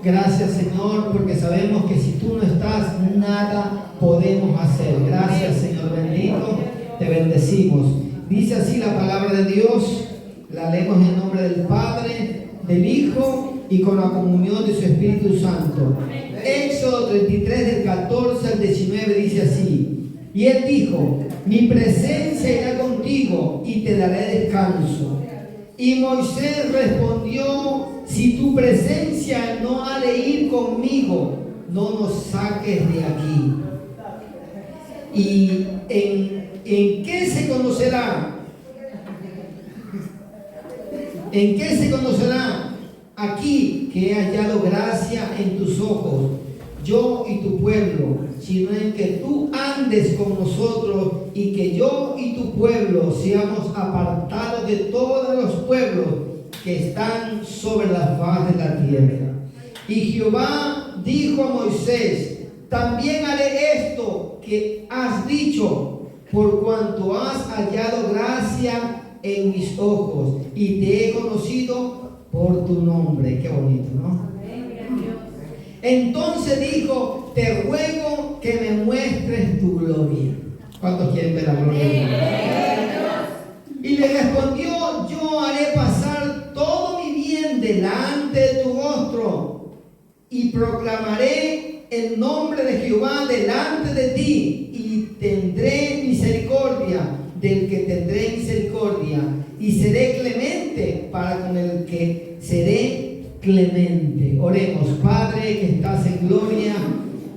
Gracias, Señor, porque sabemos que si tú no estás, nada podemos hacer. Gracias, Señor bendito, te bendecimos. Dice así la palabra de Dios, la leemos en nombre del Padre, del Hijo y con la comunión de su Espíritu Santo. Éxodo 33 del 14 al 19 dice así: y él dijo, mi presencia irá contigo y te daré descanso. Y Moisés respondió, si tu presencia no ha de ir conmigo, no nos saques de aquí. ¿Y en qué se conocerá? ¿En qué se conocerá aquí que he hallado gracia en tus ojos, yo y tu pueblo, sino en que tú andes con nosotros y que yo y tu pueblo seamos apartados de todos los pueblos que están sobre la faz de la tierra? Y Jehová dijo a Moisés, también haré esto que has dicho, por cuanto has hallado gracia en mis ojos y te he conocido por tu nombre. Qué bonito, ¿no? Entonces dijo, te ruego que me muestres tu gloria. ¿Cuántos quieren ver la gloria de Dios? Y le respondió, yo haré pasar todo mi bien delante de tu rostro y proclamaré el nombre de Jehová delante de ti y tendré misericordia del que tendré misericordia y seré clemente para con el que seré clemente. Oremos. Padre que estás en gloria,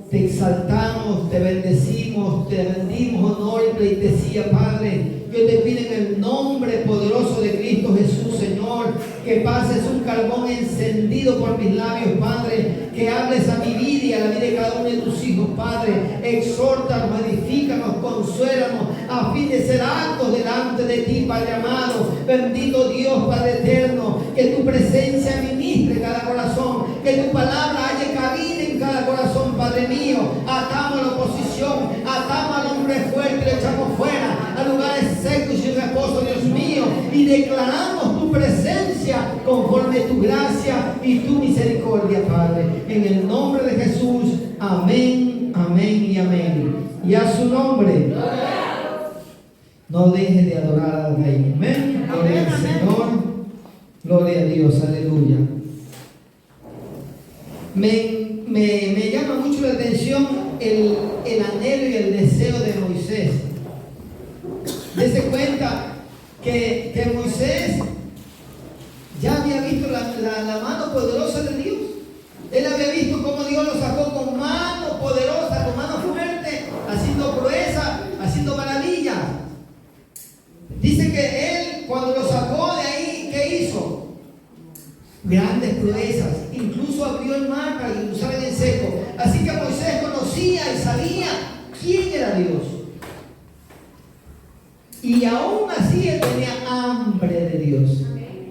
te exaltamos, te bendecimos, te rendimos honor y pleitesía, Padre. Yo te pido en el nombre poderoso de Cristo Jesús, Señor, que pases un carbón encendido por mis labios, Padre, que hables a mi vida y a la vida de cada uno de tus hijos, Padre. Exhórtanos, edifícanos, consuélanos, a fin de ser actos delante de ti, Padre amado. Bendito Dios, Padre eterno, que tu presencia ministre cada corazón, que tu palabra haya cabida en cada corazón, Padre mío. Atamos a la oposición, atamos al hombre fuerte, le echamos fuera a lugares secos y reposo, Dios mío, y declaramos tu presencia conforme tu gracia y tu misericordia, Padre. En el nombre de Jesús, amén, amén y amén. Y a su nombre, no deje de adorar al Rey. Amén. Gloria al Señor, gloria a Dios, aleluya. Me llama mucho la atención el anhelo y el deseo de Moisés. Dese cuenta que Moisés ya había visto la mano poderosa de Dios. Él había visto cómo Dios lo sacó con mano poderosa, con mano fuerte, haciendo proezas, haciendo maravillas. Dice que él, cuando lo sacó de ahí, ¿qué hizo? Grandes proezas, incluso abrió el mar para que cruzaran en seco. Así que Moisés conocía y sabía quién era Dios. Y aún así él tenía hambre de Dios.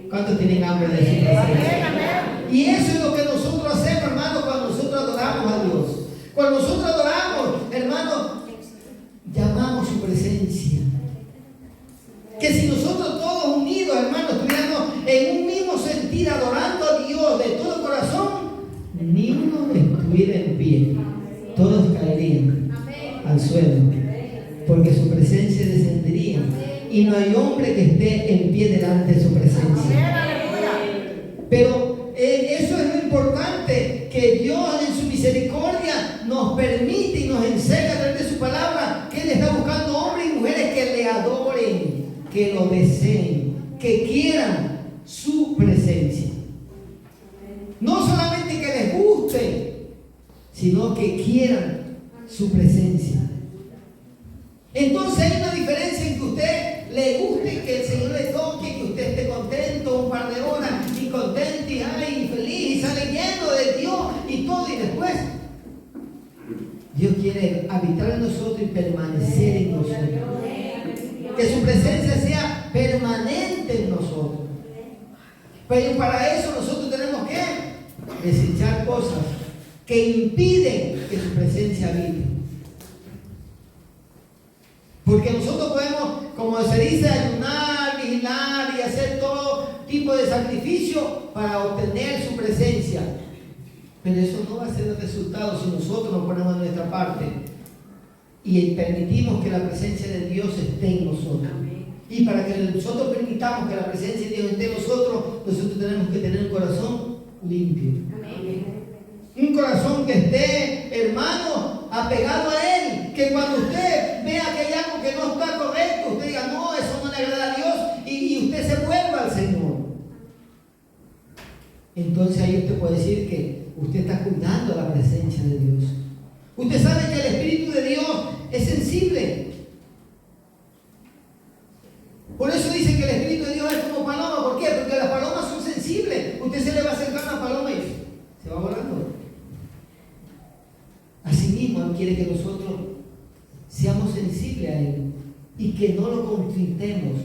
¿Cuántos tienen hambre de su presencia? Y eso es lo que nosotros hacemos, hermano, cuando nosotros adoramos a Dios. Cuando nosotros adoramos, hermano, llamamos su presencia. Que si nosotros todos unidos, hermanos, estuviéramos en un mismo sentir adorando a Dios de todo corazón, ni uno estuviera en pie. Todos caerían al suelo, porque su presencia descendería. Y no hay hombre que esté en pie delante de su presencia. Pero eso es lo importante, que Dios en su misericordia nos permite y nos enseña a través de su palabra que Él está buscando hombres y mujeres que le adoren, que lo deseen, que quieran su presencia. No solamente que les guste, sino que quieran su presencia. Entonces hay una diferencia en que usted le guste, que el Señor le toque, que usted esté contento un par de horas y contento y ay, feliz y sale lleno de Dios y todo, y después Dios quiere habitar en nosotros y permanecer en nosotros. Que su presencia sea permanente en nosotros. Pero para eso nosotros tenemos que desechar cosas que impiden que su presencia habite. Porque nosotros podemos, como se dice, ayunar, vigilar y hacer todo tipo de sacrificio para obtener su presencia. Pero eso no va a ser el resultado si nosotros nos ponemos de nuestra parte y permitimos que la presencia de Dios esté en nosotros. Amén. Y para que nosotros permitamos que la presencia de Dios esté en nosotros, nosotros tenemos que tener un corazón limpio. Amén. Un corazón que esté, hermano, apegado a Él. Que cuando usted vea que hay algo que no está correcto, usted diga, no, eso no le agrada a Dios, y usted se vuelva al Señor. Entonces ahí usted puede decir que usted está cuidando la presencia de Dios. Usted sabe que el Espíritu de Dios es sensible. Por eso dice que el Espíritu de Dios es como paloma. ¿Por qué? Porque las palomas son sensibles. Usted se le va a acercar a una paloma y se va volando. Asimismo, Él quiere que nosotros seamos sensibles a Él y que no lo contristemos.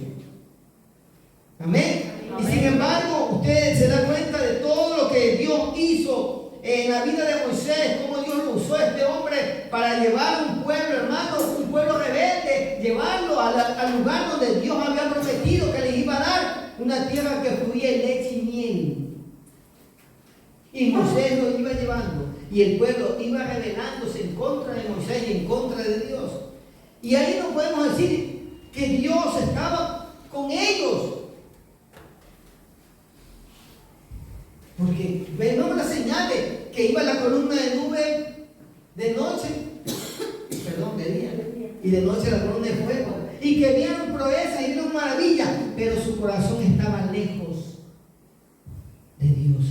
Amén. Y sin embargo, usted se da cuenta de todo lo que Dios hizo en la vida de Moisés, cómo Dios lo usó a este hombre para llevar un pueblo, hermano, un pueblo rebelde, llevarlo al lugar donde Dios había prometido que les iba a dar una tierra que fluía leche y miel. Y Moisés lo iba llevando, y el pueblo iba rebelándose en contra de Moisés y en contra de Dios. Y ahí no podemos decir que Dios estaba con ellos. Porque vemos las señales, que iba la columna de nube de noche, de día, y de noche la columna de fuego, y que vieron proezas y vieron maravillas, pero su corazón estaba lejos de Dios.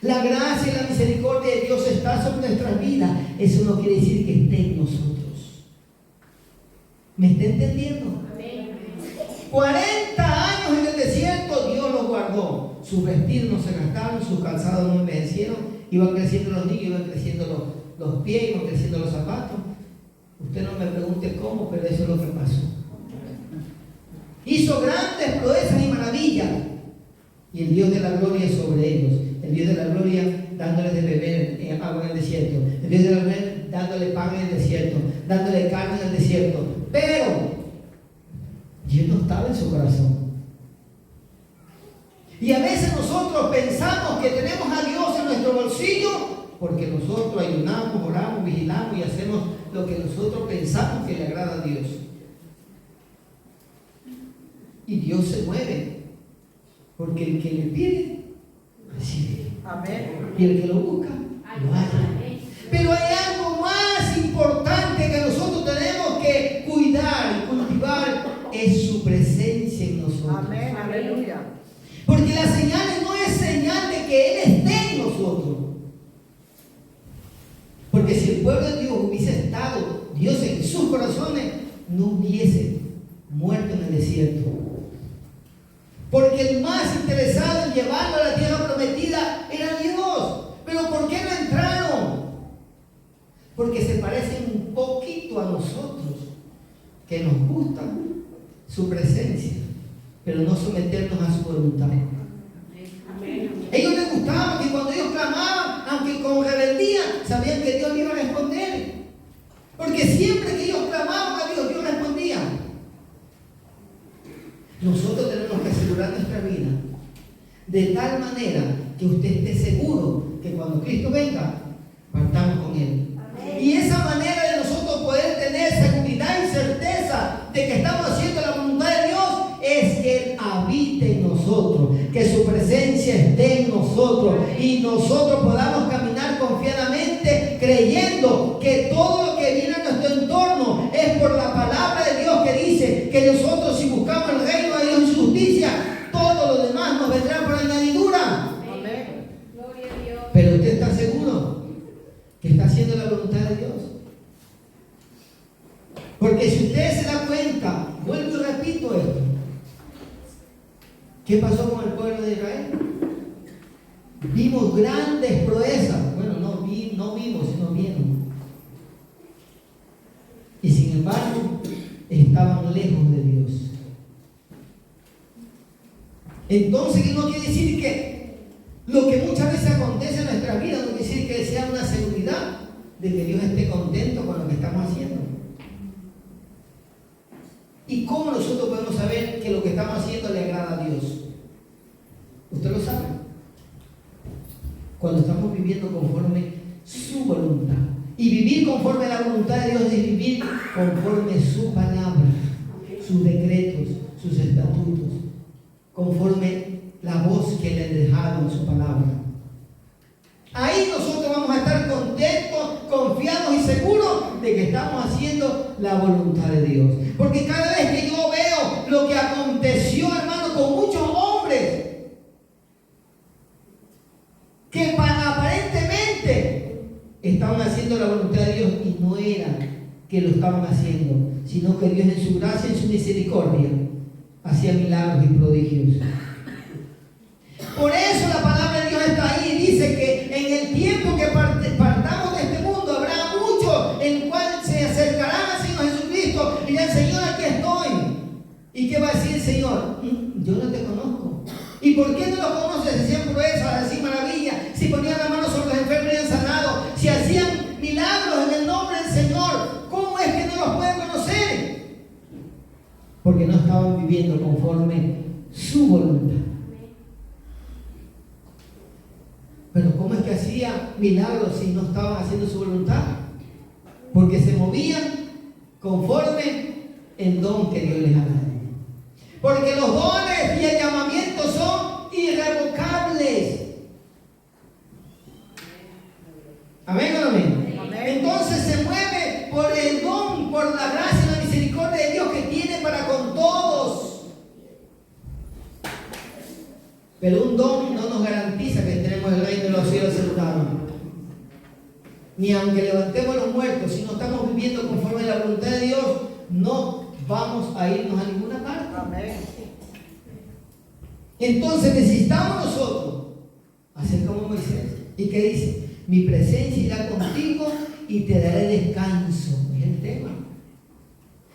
La gracia y la misericordia de Dios está sobre nuestras vidas. Eso no quiere decir que esté en nosotros. ¿Me está entendiendo? 40 años en el desierto Dios los guardó. Sus vestidos no se gastaron, sus calzados no envejecieron, iban creciendo los niños, iban creciendo los pies, iban creciendo los zapatos. Usted no me pregunte cómo, pero eso es lo que pasó. Hizo grandes proezas y maravillas. Y el Dios de la gloria es sobre ellos. El Dios de la gloria dándoles de beber agua en el desierto. El Dios de la gloria dándole pan en el desierto, dándole carne en el desierto. Pero Dios no estaba en su corazón. Y a veces nosotros pensamos que tenemos a Dios en nuestro bolsillo porque nosotros ayunamos, oramos, vigilamos y hacemos lo que nosotros pensamos que le agrada a Dios. Y Dios se mueve porque el que le pide, recibe. Amén. Y el que lo busca, lo halla. Pero hay algo más importante que nosotros tenemos que cuidar y cultivar, es su presencia en nosotros. Amén. Aleluya. Porque la señal no es señal de que Él esté en nosotros. Porque si el pueblo de Dios hubiese estado, Dios en sus corazones, no hubiese muerto en el desierto. Porque el más interesado en llevarlo a la tierra prometida era Dios. Pero ¿por qué no entraron? Porque se parecen un poquito a nosotros, que nos gusta su presencia, pero no someternos a su voluntad. Ellos les gustaba que cuando ellos clamaban, aunque con rebeldía, sabían que Dios iba a responder. Porque siempre que ellos clamaban a Dios, Dios respondía. Nosotros tenemos que asegurar nuestra vida de tal manera que usted esté seguro que cuando Cristo venga, partamos con Él. Amén. Y esa manera de nosotros poder tener seguridad y certeza de que estamos haciendo la voluntad de Dios es que Él habite en nosotros, que su presencia esté en nosotros y nosotros podamos caminar confiadamente creyendo que todo lo que viene a nuestro entorno es por la palabra de Dios, que dice que nosotros, si buscamos el reino de Dios y su justicia, todo lo demás nos vendrá por añadidura. Amén. Gloria a Dios. Pero usted está seguro que está haciendo la voluntad de Dios. Porque si usted se da cuenta, vuelvo y repito esto, ¿qué pasó con el pueblo de Israel? Vimos grandes proezas. Bueno, no vimos, sino vieron. Y sin embargo, estaban lejos de Dios. Entonces, ¿qué no quiere decir que lo que muchas veces acontece en nuestra vida no quiere decir que sea una seguridad de que Dios esté contento con lo que estamos haciendo? ¿Y cómo nosotros podemos saber que lo que estamos haciendo le agrada a Dios? ¿Usted lo sabe? Cuando estamos viviendo conforme su voluntad. Y vivir conforme a la voluntad de Dios es vivir conforme su palabra, sus decretos, sus estatutos, conforme la voz que le ha dejado en su palabra. Ahí nosotros vamos a estar contentos, confiados y seguros de que estamos haciendo la voluntad de Dios. Porque cada vez que yo veo lo que aconteció, hermano, con muchos hombres que aparentemente estaban haciendo la voluntad de Dios y no era que lo estaban haciendo, sino que Dios en su gracia, en su misericordia, hacía milagros y prodigios. Por eso la palabra de Dios está ahí y dice que en el tiempo que partamos de este mundo habrá muchos en el cual se acercarán al Señor Jesucristo y dirán: Señor, aquí estoy. ¿Y qué va a decir el Señor? Yo no te conozco. ¿Y por qué no lo conoces? Decían proezas, decían maravillas, si ponían la mano sobre los enfermos y eran sanados, si hacían milagros en el nombre del Señor, ¿cómo es que no los pueden conocer? Porque no estaban viviendo conforme su voluntad. Pero ¿cómo es que hacía milagros si no estaban haciendo su voluntad? Porque se movían conforme el don que Dios les ha dado. Porque los dones y el llamamiento son irrevocables. ¿Amén o no amén? Entonces se mueve por el don, por la gracia y la misericordia de Dios que tiene para con todos. Pero un don no nos garantiza que tenemos el reino de los cielos asegurado. Ni aunque levantemos los muertos, si no estamos viviendo conforme a la voluntad de Dios, no vamos a irnos a ninguna parte. Entonces necesitamos nosotros hacer como Moisés. ¿Y qué dice? Mi presencia irá contigo y te daré descanso. Es el tema.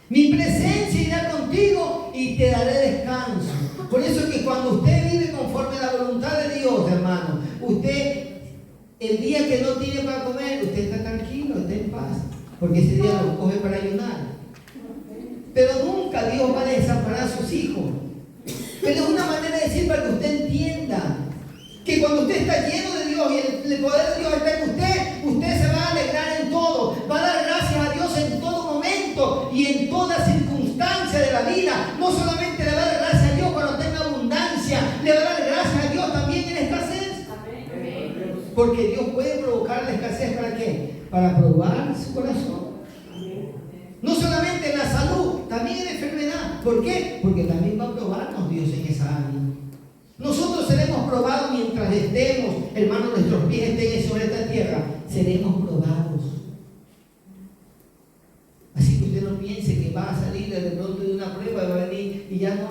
Mi presencia irá contigo y te daré descanso. Por eso es que cuando usted vive conforme a la voluntad de Dios, hermano, usted, el día que no tiene para comer, usted está tranquilo, está en paz, porque ese día lo coge para ayunar. Pero nunca Dios va a desamparar a sus hijos. Pero es una manera de decir para que usted entienda que cuando usted está lleno de Dios y el poder de Dios está en usted, usted se va a alegrar en todo, va a dar gracias a Dios en todo momento y en toda circunstancia de la vida. No solamente le va a dar gracias a Dios cuando tenga abundancia, le va a dar gracias a Dios también en escasez. Porque Dios puede provocar la escasez, ¿para qué? Para probar su corazón. No solamente en la salud, también en la enfermedad. ¿Por qué? Porque también va a probarnos Dios en esa área. Nosotros seremos probados mientras estemos, hermanos, nuestros pies estén sobre esta tierra. Seremos probados. Así que usted no piense que va a salir de pronto de una prueba y va a venir y ya no.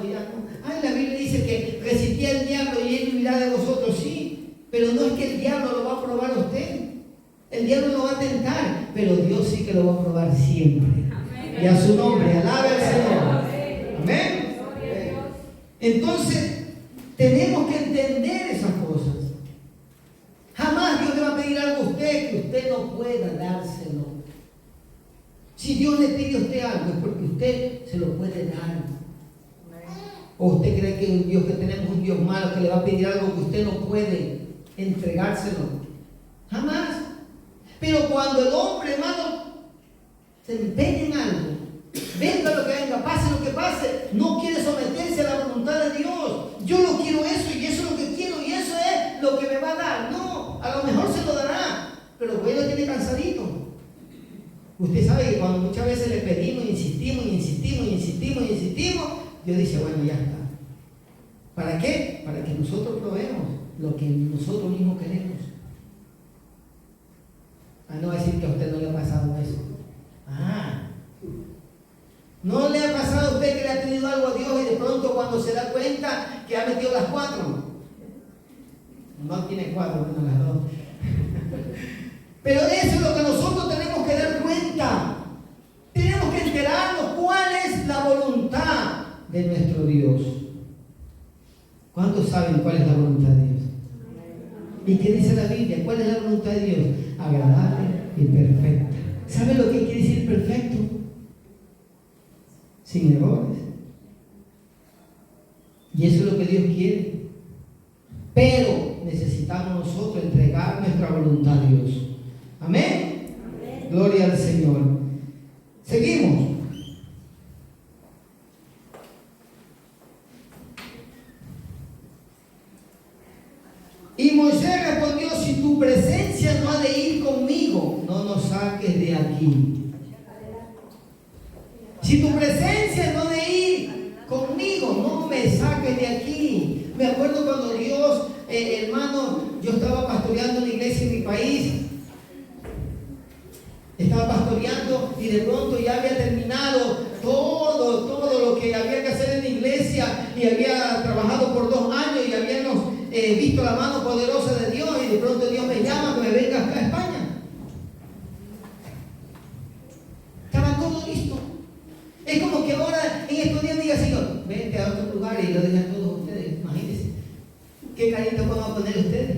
Ay, la Biblia dice que resistía al diablo y él vivirá de vosotros. Sí, pero no es que el diablo lo va a probar a usted. El diablo lo va a tentar, pero Dios sí que lo va a probar siempre. Y a su nombre, alabe al Señor. Amén. Entonces, tenemos que entender esas cosas. Jamás Dios le va a pedir algo a usted que usted no pueda dárselo. Si Dios le pide a usted algo es porque usted se lo puede dar. ¿O usted cree que un Dios que tenemos un Dios malo que le va a pedir algo que usted no puede entregárselo? Jamás. Pero cuando el hombre, hermano, se empeña en algo, venga lo que venga, pase lo que pase, no quiere someterse a la voluntad de Dios. Yo no quiero eso y eso es lo que quiero y eso es lo que me va a dar. No, a lo mejor se lo dará, pero pues lo tiene cansadito. Usted sabe que cuando muchas veces le pedimos, insistimos, Dios dice, bueno, ya está. ¿Para qué? Para que nosotros probemos lo que nosotros mismos queremos. No va a decir que a usted no le ha pasado eso. ¿No le ha pasado a usted que le ha pedido algo a Dios y de pronto cuando se da cuenta que ha metido las 4? No tiene 4, bueno, las 2. Pero eso es lo que nosotros tenemos que dar cuenta. Tenemos que enterarnos cuál es la voluntad de nuestro Dios. ¿Cuántos saben cuál es la voluntad de Dios? ¿Y qué dice la Biblia? ¿Cuál es la voluntad de Dios? Agradable y perfecta. ¿Sabe lo que quiere decir perfecto? Sin errores. Y eso es lo que Dios quiere. Pero necesitamos nosotros entregar Y Moisés respondió: si tu presencia no ha de ir conmigo, no nos saques de aquí. Si tu presencia no ha de ir conmigo, no me saques de aquí. Me acuerdo cuando Dios, hermano, yo estaba pastoreando una iglesia en mi país. Estaba pastoreando y de pronto ya había terminado todo lo que había que hacer en la iglesia y había trabajado por 2 años y habíamos visto la mano poderosa de Dios, y de pronto Dios me llama que me venga acá a España. Estaba todo listo. Es como que ahora en estos días diga: Señor, vente a otro lugar y lo dejan a todos ustedes. Imagínense qué carita van a poner ustedes.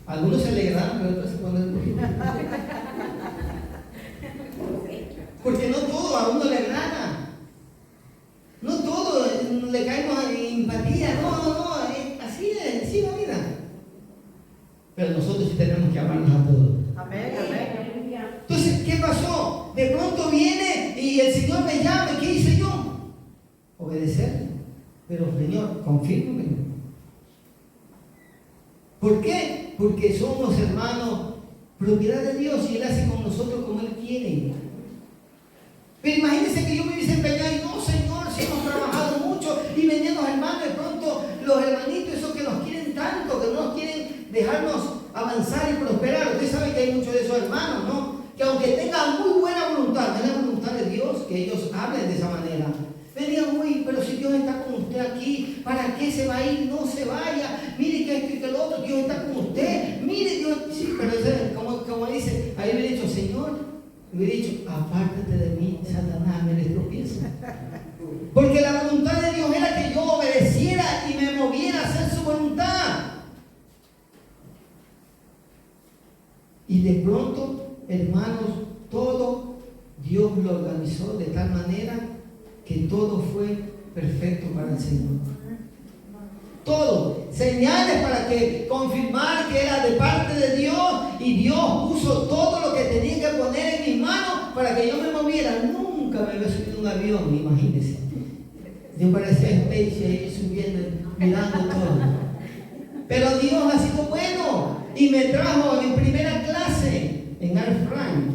Algunos se alegrarán, pero otros se ponen porque no todo a uno le agrada, no todo le caemos en empatía, no, así es la vida. Pero nosotros sí tenemos que amarnos a todos. Amén. Entonces, ¿qué pasó? De pronto viene y el Señor me llama. ¿Qué hice yo? Obedecer. Pero Señor, confírmame. ¿Por qué? Porque somos, hermanos, propiedad de Dios, y Él hace con nosotros como Él quiere. Pero imagínense que yo me hubiese empeñado y: no, Señor, si hemos trabajado mucho, y venían los hermanos, de pronto los hermanitos, esos que nos quieren tanto, que no nos quieren dejarnos avanzar y prosperar. Usted sabe que hay muchos de esos hermanos, ¿no? Que aunque tengan muy buena voluntad, es la voluntad de Dios que ellos hablen de esa manera. Venían: uy, pero si Dios está con usted aquí, ¿para qué se va a ir? No se vaya. Mire que esto y que lo otro, Dios está con usted. Mire, Dios, sí, pero como dice, ahí me he dicho: Señor, me he dicho, apártate de mí, Satanás, me les tropiezo. Porque la voluntad de Dios era que yo obedeciera y me moviera a hacer su voluntad. Y de pronto, hermanos, todo Dios lo organizó de tal manera que todo fue perfecto para el Señor. Todo, señales para que confirmar que era de parte de Dios, y Dios puso todo lo que tenía que poner en mis manos para que yo me moviera. Nunca me había subido un avión, imagínense. Yo parecía Stacy ahí subiendo, mirando todo. Pero Dios ha sido bueno y me trajo en primera clase en Air France,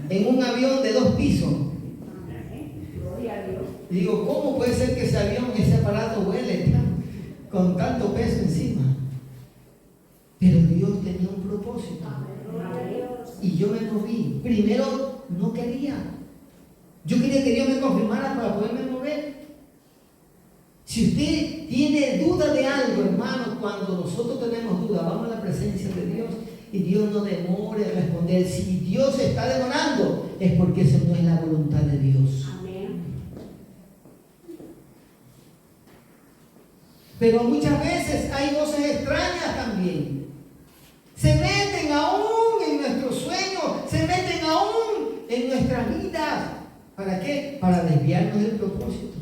en un avión de 2 pisos. Y digo: ¿cómo puede ser que ese avión, ese aparato vuele con tanto peso encima? Pero Dios tenía un propósito. Y yo me moví. Primero no quería. Yo quería que Dios me confirmara para poderme mover. Si usted tiene duda de algo, hermano, cuando nosotros tenemos duda, vamos a la presencia de Dios y Dios no demore a responder. Si Dios está demorando, es porque eso no es la voluntad de Dios. Pero muchas veces hay voces extrañas también. Se meten aún en nuestros sueños, se meten aún en nuestras vidas. ¿Para qué? Para desviarnos del propósito.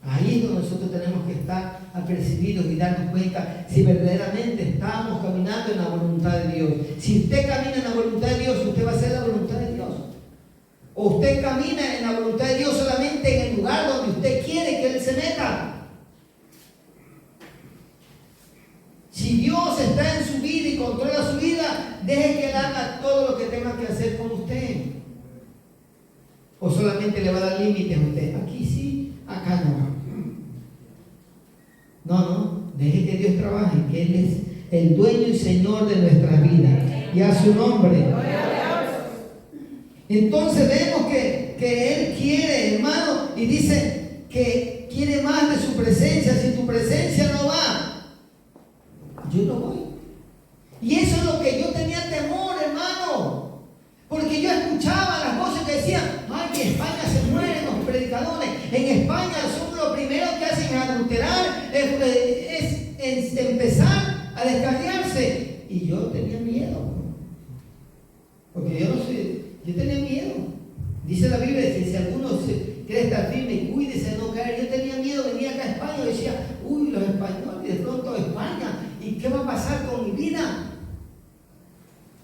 Ahí es donde nosotros tenemos que estar apercibidos y darnos cuenta si verdaderamente estamos caminando en la voluntad de Dios. Si usted camina en la voluntad de Dios, usted va a hacer la voluntad de Dios. O usted camina en la voluntad de Dios solamente en el lugar donde usted quiere que Él se meta. Si Dios está en su vida y controla su vida, deje que Él haga todo lo que tenga que hacer con usted. O solamente le va a dar límites a usted. Aquí sí, acá no. No, deje que Dios trabaje, que Él es el dueño y Señor de nuestras vidas. Y a su nombre. Entonces vemos que Él quiere, hermano, y dice que quiere más de su presencia. Si tu presencia no va, yo no voy. Y eso es lo que yo tenía temor, hermano, porque yo escuchaba las voces que decían: ay, en España se mueren los predicadores, en España son los primeros que hacen adulterar, es empezar a descarriarse. Y yo tenía miedo, porque yo tenía miedo. Dice la Biblia que si alguno quiere estar firme, cuídese de no caer. Yo tenía miedo, venía acá a España y decía: uy, los españoles, de pronto España, ¿y qué va a pasar con mi vida?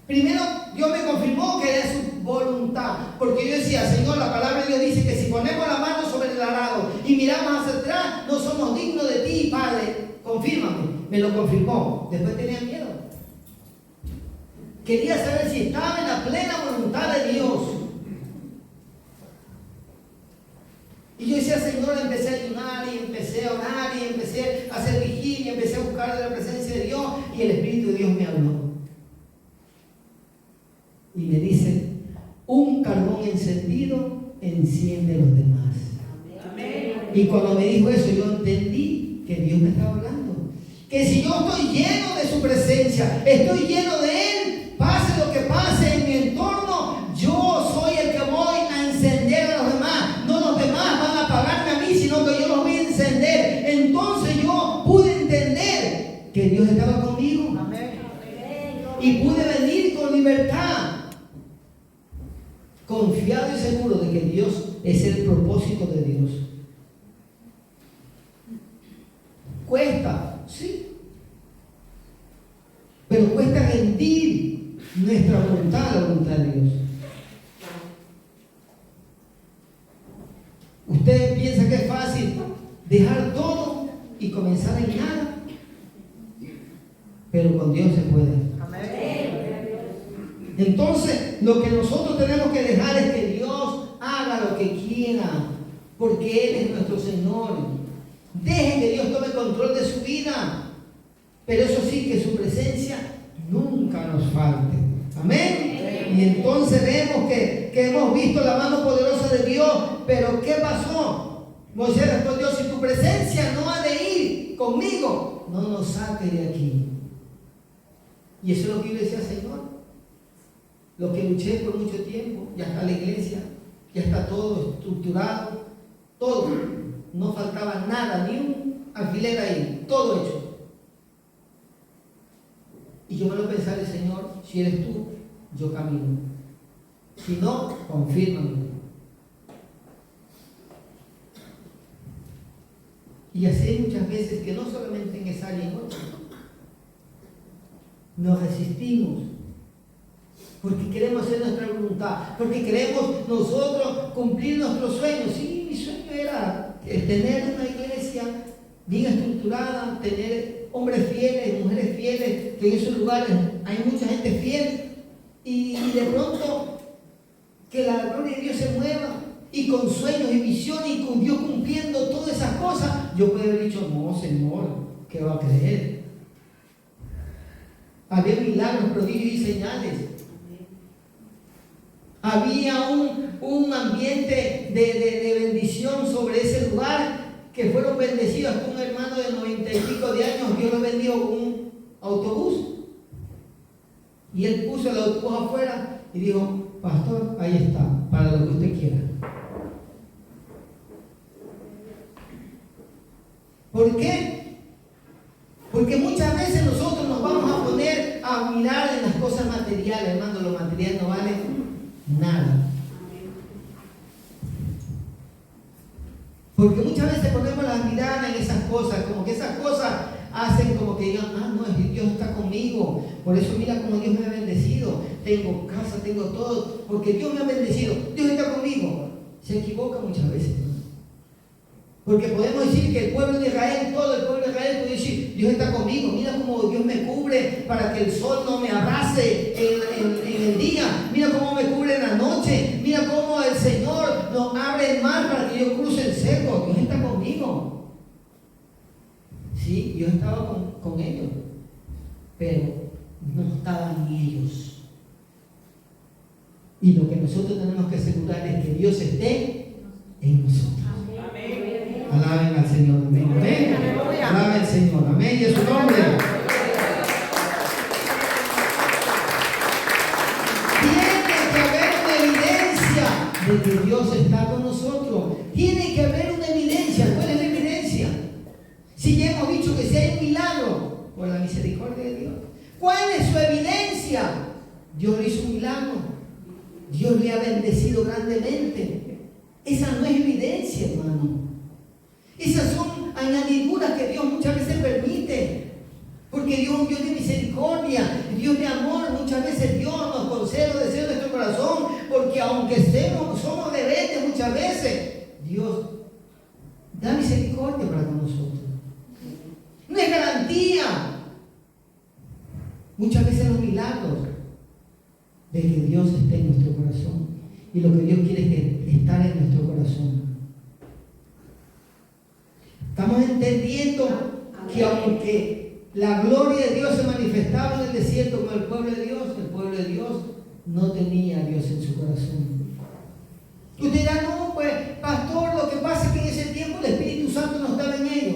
Primero, Dios me confirmó que era su voluntad, porque yo decía: Señor, la palabra de Dios dice que si ponemos la mano sobre el arado y miramos hacia atrás, no somos dignos de ti, Padre, confírmame. Me lo confirmó. Después tenía miedo. Quería saber si estaba en la plena voluntad de Dios. Y yo decía, Señor, empecé a ayunar y empecé a orar y empecé a hacer vigilia y empecé a buscar de la presencia de Dios, y el Espíritu de Dios me habló. Y me dice, un carbón encendido enciende a los demás. Amén. Y cuando me dijo eso, yo entendí que Dios me estaba hablando. Que si yo estoy lleno de su presencia, estoy lleno de Él, pase lo que pase en mi entorno, yo soy el que voy a encender a los demás. No los demás van a apagarme a mí, sino que yo los voy a encender. Entonces yo pude entender que Dios estaba conmigo. Amén. Y pude venir con libertad, confiado y seguro de que Dios es el propósito de Dios. Cuesta, sí, pero cuesta rendir nuestra voluntad a la voluntad de Dios. Usted piensa que es fácil dejar todo y comenzar en nada, pero con Dios se puede. Entonces, lo que nosotros tenemos que dejar es que Dios haga lo que quiera, porque Él es nuestro Señor. Dejen que Dios tome control de su vida, pero eso sí, que su presencia nunca nos falte. Amén. Y entonces vemos que hemos visto la mano poderosa de Dios, pero ¿qué pasó? Moisés respondió, si tu presencia no ha de ir conmigo, no nos saque de aquí. Y eso es lo que yo le decía, Señor. Lo que luché por mucho tiempo, ya está la iglesia, ya está todo estructurado, todo, no faltaba nada, ni un alfiler ahí, todo hecho. Y yo me lo pensaba, Señor, si eres tú, yo camino. Si no, confírmame. Y así hay muchas veces que no solamente en esa área, en otra, nos resistimos. Porque queremos hacer nuestra voluntad, porque queremos nosotros cumplir nuestros sueños. Sí, mi sueño era tener una iglesia bien estructurada, tener hombres fieles, mujeres fieles, que en esos lugares hay mucha gente fiel, y de pronto que la gloria de Dios se mueva, y con sueños y visiones, y con Dios cumpliendo todas esas cosas. Yo puedo haber dicho, no, Señor, ¿qué va a creer? Había milagros, prodigios y señales. Había un ambiente de bendición sobre ese lugar, que fueron bendecidos. Hasta un hermano de 90 y pico de años, Dios lo bendijo con un autobús. Y él puso el autobús afuera y dijo, pastor, ahí está, para lo que usted quiera. ¿Por qué? Porque muchas veces nosotros nos vamos a poner a mirar en las cosas materiales, hermano. Lo material no vale nada. Porque muchas veces ponemos la mirada en esas cosas, como que esas cosas hacen como que digan, no, es que Dios está conmigo, por eso mira cómo Dios me ha bendecido, tengo casa, tengo todo, porque Dios me ha bendecido, Dios está conmigo. Se equivoca muchas veces, porque podemos decir que el pueblo de Israel, todo el pueblo de Israel puede decir, Dios está conmigo, mira cómo Dios me cubre para que el sol no me abrace en el día, mira cómo me cubre en la noche, mira cómo el Señor nos abre el mar para que yo cruce el seco. Dios está conmigo. Sí, Dios estaba con ellos, pero no estaban ellos. Y lo que nosotros tenemos que asegurar es que Dios esté en nosotros. Amén. Alaben al Señor. Amén. Amén. Alaben al Señor. Amén. Y a su nombre. Tiene que haber una evidencia de que Dios está con nosotros. Tiene que haber una evidencia. ¿Cuál es la evidencia? Si ya hemos dicho que si hay un milagro, por la misericordia de Dios. ¿Cuál es su evidencia? Dios le hizo un milagro. Dios le ha bendecido grandemente. Esa no es evidencia, hermano. Esas son añadiduras que Dios muchas veces permite. Porque Dios es un Dios de misericordia, Dios de amor. Muchas veces Dios nos concede los deseos de nuestro corazón. Porque aunque somos rebeldes muchas veces, Dios misericordia para con nosotros. No es garantía. Muchas veces los milagros de que Dios esté en nuestro corazón. Y lo que Dios quiere es que estar en nuestro corazón. Estamos entendiendo que aunque la gloria de Dios se manifestaba en el desierto con el pueblo de Dios no tenía a Dios en su corazón. Y usted dirá, no, pues, pastor, lo que pasa es que en ese tiempo el Espíritu Santo no estaba en ellos.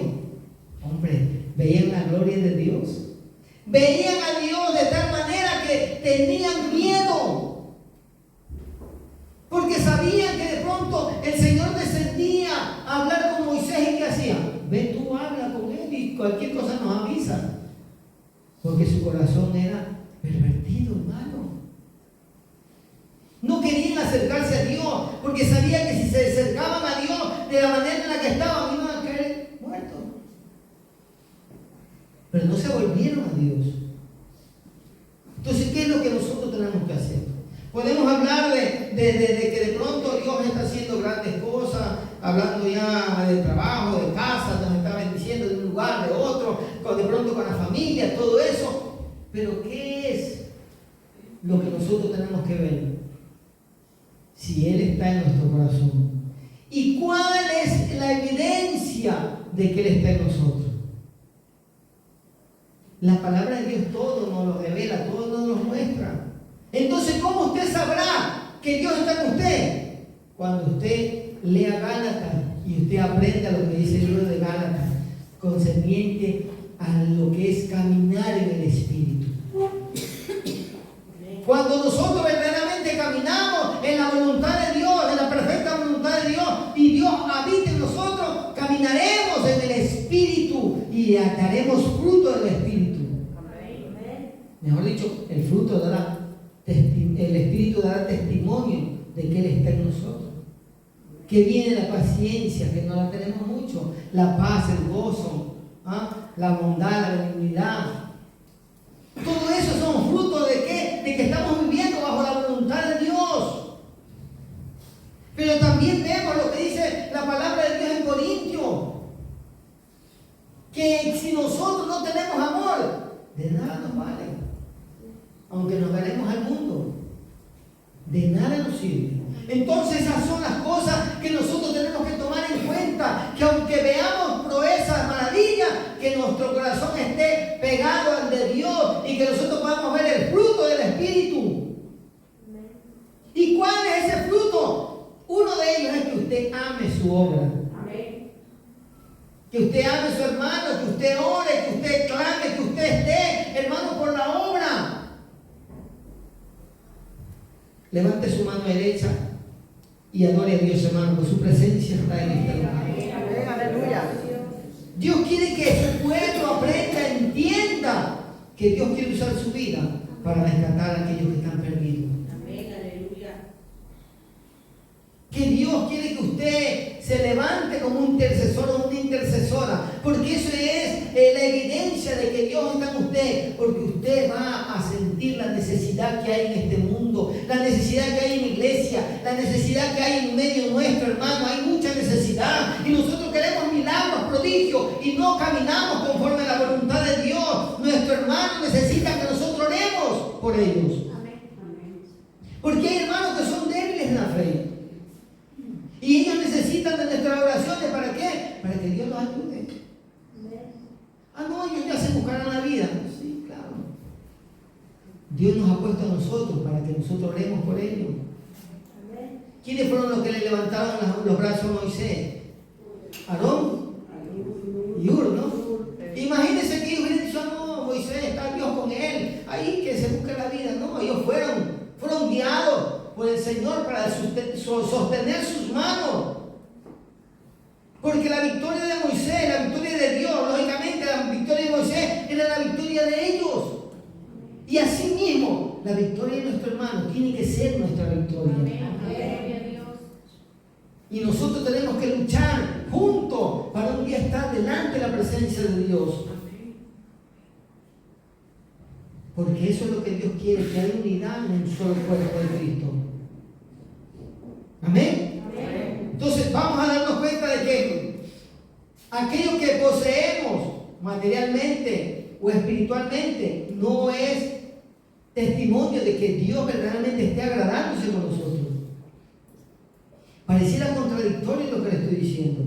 Hombre, veían la gloria de Dios. Veían a Dios de tal manera que tenían miedo. Porque sabían que de pronto el Señor descendía a hablar con Moisés y ¿qué hacía? Ven tú, habla con él y cualquier cosa nos avisa. Porque su corazón era pervertido, hermano. No querían acercarse a Dios porque sabían que si se acercaban a Dios de la manera en la que estaban iban a caer muertos. Pero no se volvieron a Dios. Entonces, ¿qué es lo que nosotros tenemos que hacer? Podemos hablar de que de pronto Dios está haciendo grandes cosas, hablando ya de trabajo, de casa, nos está bendiciendo de un lugar, de otro, de pronto con la familia, todo eso. Pero ¿qué es lo que nosotros tenemos que ver? Si Él está en nuestro corazón. ¿Y cuál es la evidencia de que Él está en nosotros? La palabra de Dios todo nos lo revela, todo nos lo muestra. Entonces, ¿cómo usted sabrá que Dios está en usted? Cuando usted lea Gálatas y usted aprenda lo que dice el libro de Gálatas, concerniente a lo que es caminar en el Espíritu. Cuando nosotros verdaderamente caminamos en la voluntad de Dios, en la perfecta voluntad de Dios, y Dios habita en nosotros, caminaremos en el Espíritu y daremos fruto del Espíritu. Mejor dicho, el Espíritu dará testimonio de que Él está en nosotros. Que viene la paciencia, que no la tenemos mucho, la paz, el gozo, la bondad, la benignidad. Todo eso son frutos de ¿qué? De que estamos viviendo bajo la voluntad de Dios. Pero también vemos lo que dice la palabra de Dios en Corintios, que si nosotros no tenemos amor, de nada nos vale. Aunque nos ganemos al mundo, de nada nos sirve. Entonces esas son las cosas que nosotros tenemos que tomar en cuenta, que aunque veamos proezas, maravillas, que nuestro corazón esté pegado al de Dios y que nosotros podamos ver el fruto del Espíritu. ¿Y cuál es ese fruto? Uno de ellos es que usted ame su obra. Que usted ame a su hermano, que usted ore, que usted clame, que usted esté, hermano, por la obra. Levante su mano derecha y adore a Dios, hermano, que su presencia está en este lugar. Aleluya. Dios quiere que su pueblo aprenda, entienda que Dios quiere usar su vida para rescatar a aquellos que están perdidos. Que Dios quiere que usted se levante como un intercesor o una intercesora, porque eso es la evidencia de que Dios está en usted, porque usted va a sentir la necesidad que hay en este mundo, la necesidad que hay en la iglesia, la necesidad que hay en medio nuestro, hermano. Hay mucha necesidad y nosotros queremos milagros, prodigios y no caminamos conforme a la voluntad de Dios. Nuestro hermano necesita que nosotros oremos por ellos, porque hay hermanos que son débiles en la fe. Y ellos necesitan de nuestras oraciones. ¿Para qué? Para que Dios los ayude. No, ellos ya se buscarán la vida. Sí, claro. Dios nos ha puesto a nosotros para que nosotros oremos por ellos. ¿Quiénes fueron los que le levantaron los brazos a Moisés? Aarón y Hur, ¿no? Imagínense que ellos hubieran dicho, no, Moisés, está Dios con él. Ahí que se busque la vida. No, ellos fueron guiados por el Señor para sostener sus manos. Porque la victoria de Moisés, la victoria de Dios, lógicamente la victoria de Moisés era la victoria de ellos. Y así mismo, la victoria de nuestro hermano tiene que ser nuestra victoria. Y nosotros tenemos que luchar juntos para un día estar delante de la presencia de Dios. Porque eso es lo que Dios quiere, que haya unidad en un solo cuerpo de Cristo. Amén. Entonces vamos a darnos cuenta de que aquello que poseemos materialmente o espiritualmente no es testimonio de que Dios verdaderamente esté agradándose con nosotros. Pareciera contradictorio lo que le estoy diciendo,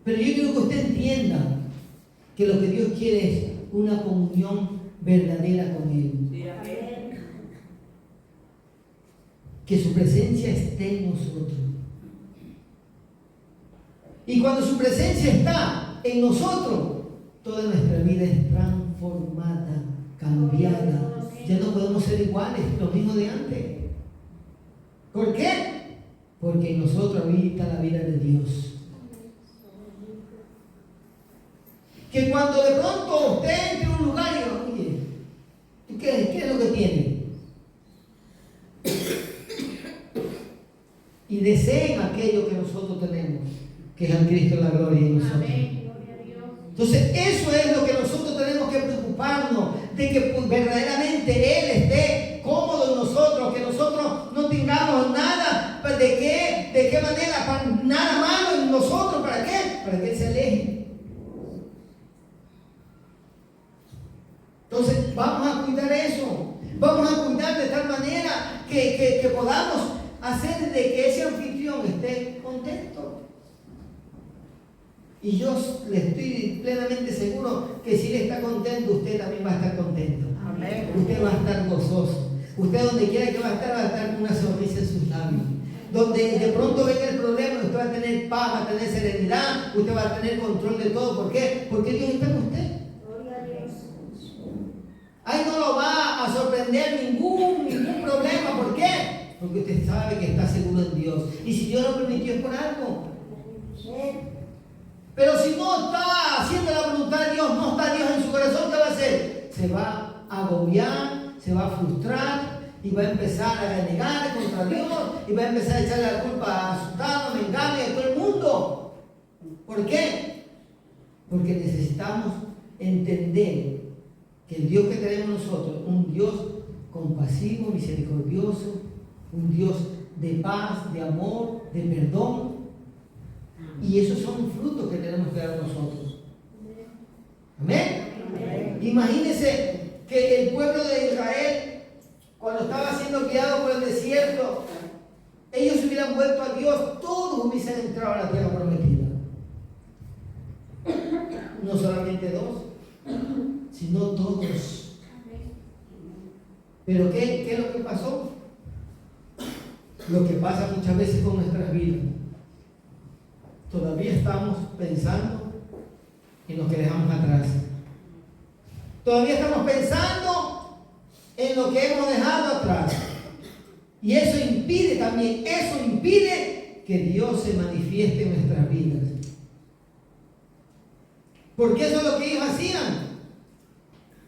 pero yo quiero que usted entienda que lo que Dios quiere es una comunión verdadera con Él. Que su presencia esté en nosotros. Y cuando su presencia está en nosotros, toda nuestra vida es transformada, cambiada. Ya no podemos ser iguales, los mismos de antes. ¿Por qué? Porque en nosotros habita la vida de Dios. Que cuando de pronto usted entre a un lugar y diga, oye, ¿qué es lo que tiene? Y deseen aquello que nosotros tenemos, que es el Cristo de la gloria en nosotros. Entonces, eso es lo que nosotros tenemos que preocuparnos, de que verdaderamente Él esté cómodo en nosotros, que nosotros no tengamos nada, ¿de qué manera? Nada malo en nosotros, ¿para qué? Para que Él se aleje. Entonces, vamos a cuidar eso, vamos a cuidar de tal manera que podamos hacer de que ese anfitrión esté contento. Y yo le estoy plenamente seguro que si él está contento, usted también va a estar contento. Amén. Usted va a estar gozoso. Usted donde quiera que va a estar con una sonrisa en sus labios. Donde de pronto venga el problema, usted va a tener paz, va a tener serenidad, usted va a tener control de todo. ¿Por qué? Porque Dios está con usted. Ahí no lo va a sorprender ningún problema. ¿Por qué? Porque usted sabe que está seguro en Dios. Y si Dios lo permitió es por algo. Pero si no está haciendo la voluntad de Dios, no está Dios en su corazón, ¿qué va a hacer? Se va a agobiar, se va a frustrar y va a empezar a renegar contra Dios y va a empezar a echarle la culpa a Sutano, Mengano y a todo el mundo. ¿Por qué? Porque necesitamos entender que el Dios que tenemos nosotros, un Dios compasivo, misericordioso, un Dios de paz, de amor, de perdón. Y esos son frutos que tenemos que dar nosotros. Amén. Amén. Imagínense que el pueblo de Israel, cuando estaba siendo guiado por el desierto, ellos se hubieran vuelto a Dios, todos hubiesen entrado a la tierra prometida. No solamente dos, sino todos. Pero ¿qué es lo que pasó? Lo que pasa muchas veces con nuestras vidas. Todavía estamos pensando en lo que dejamos atrás. Todavía estamos pensando en lo que hemos dejado atrás. Y eso impide que Dios se manifieste en nuestras vidas. Porque eso es lo que ellos hacían.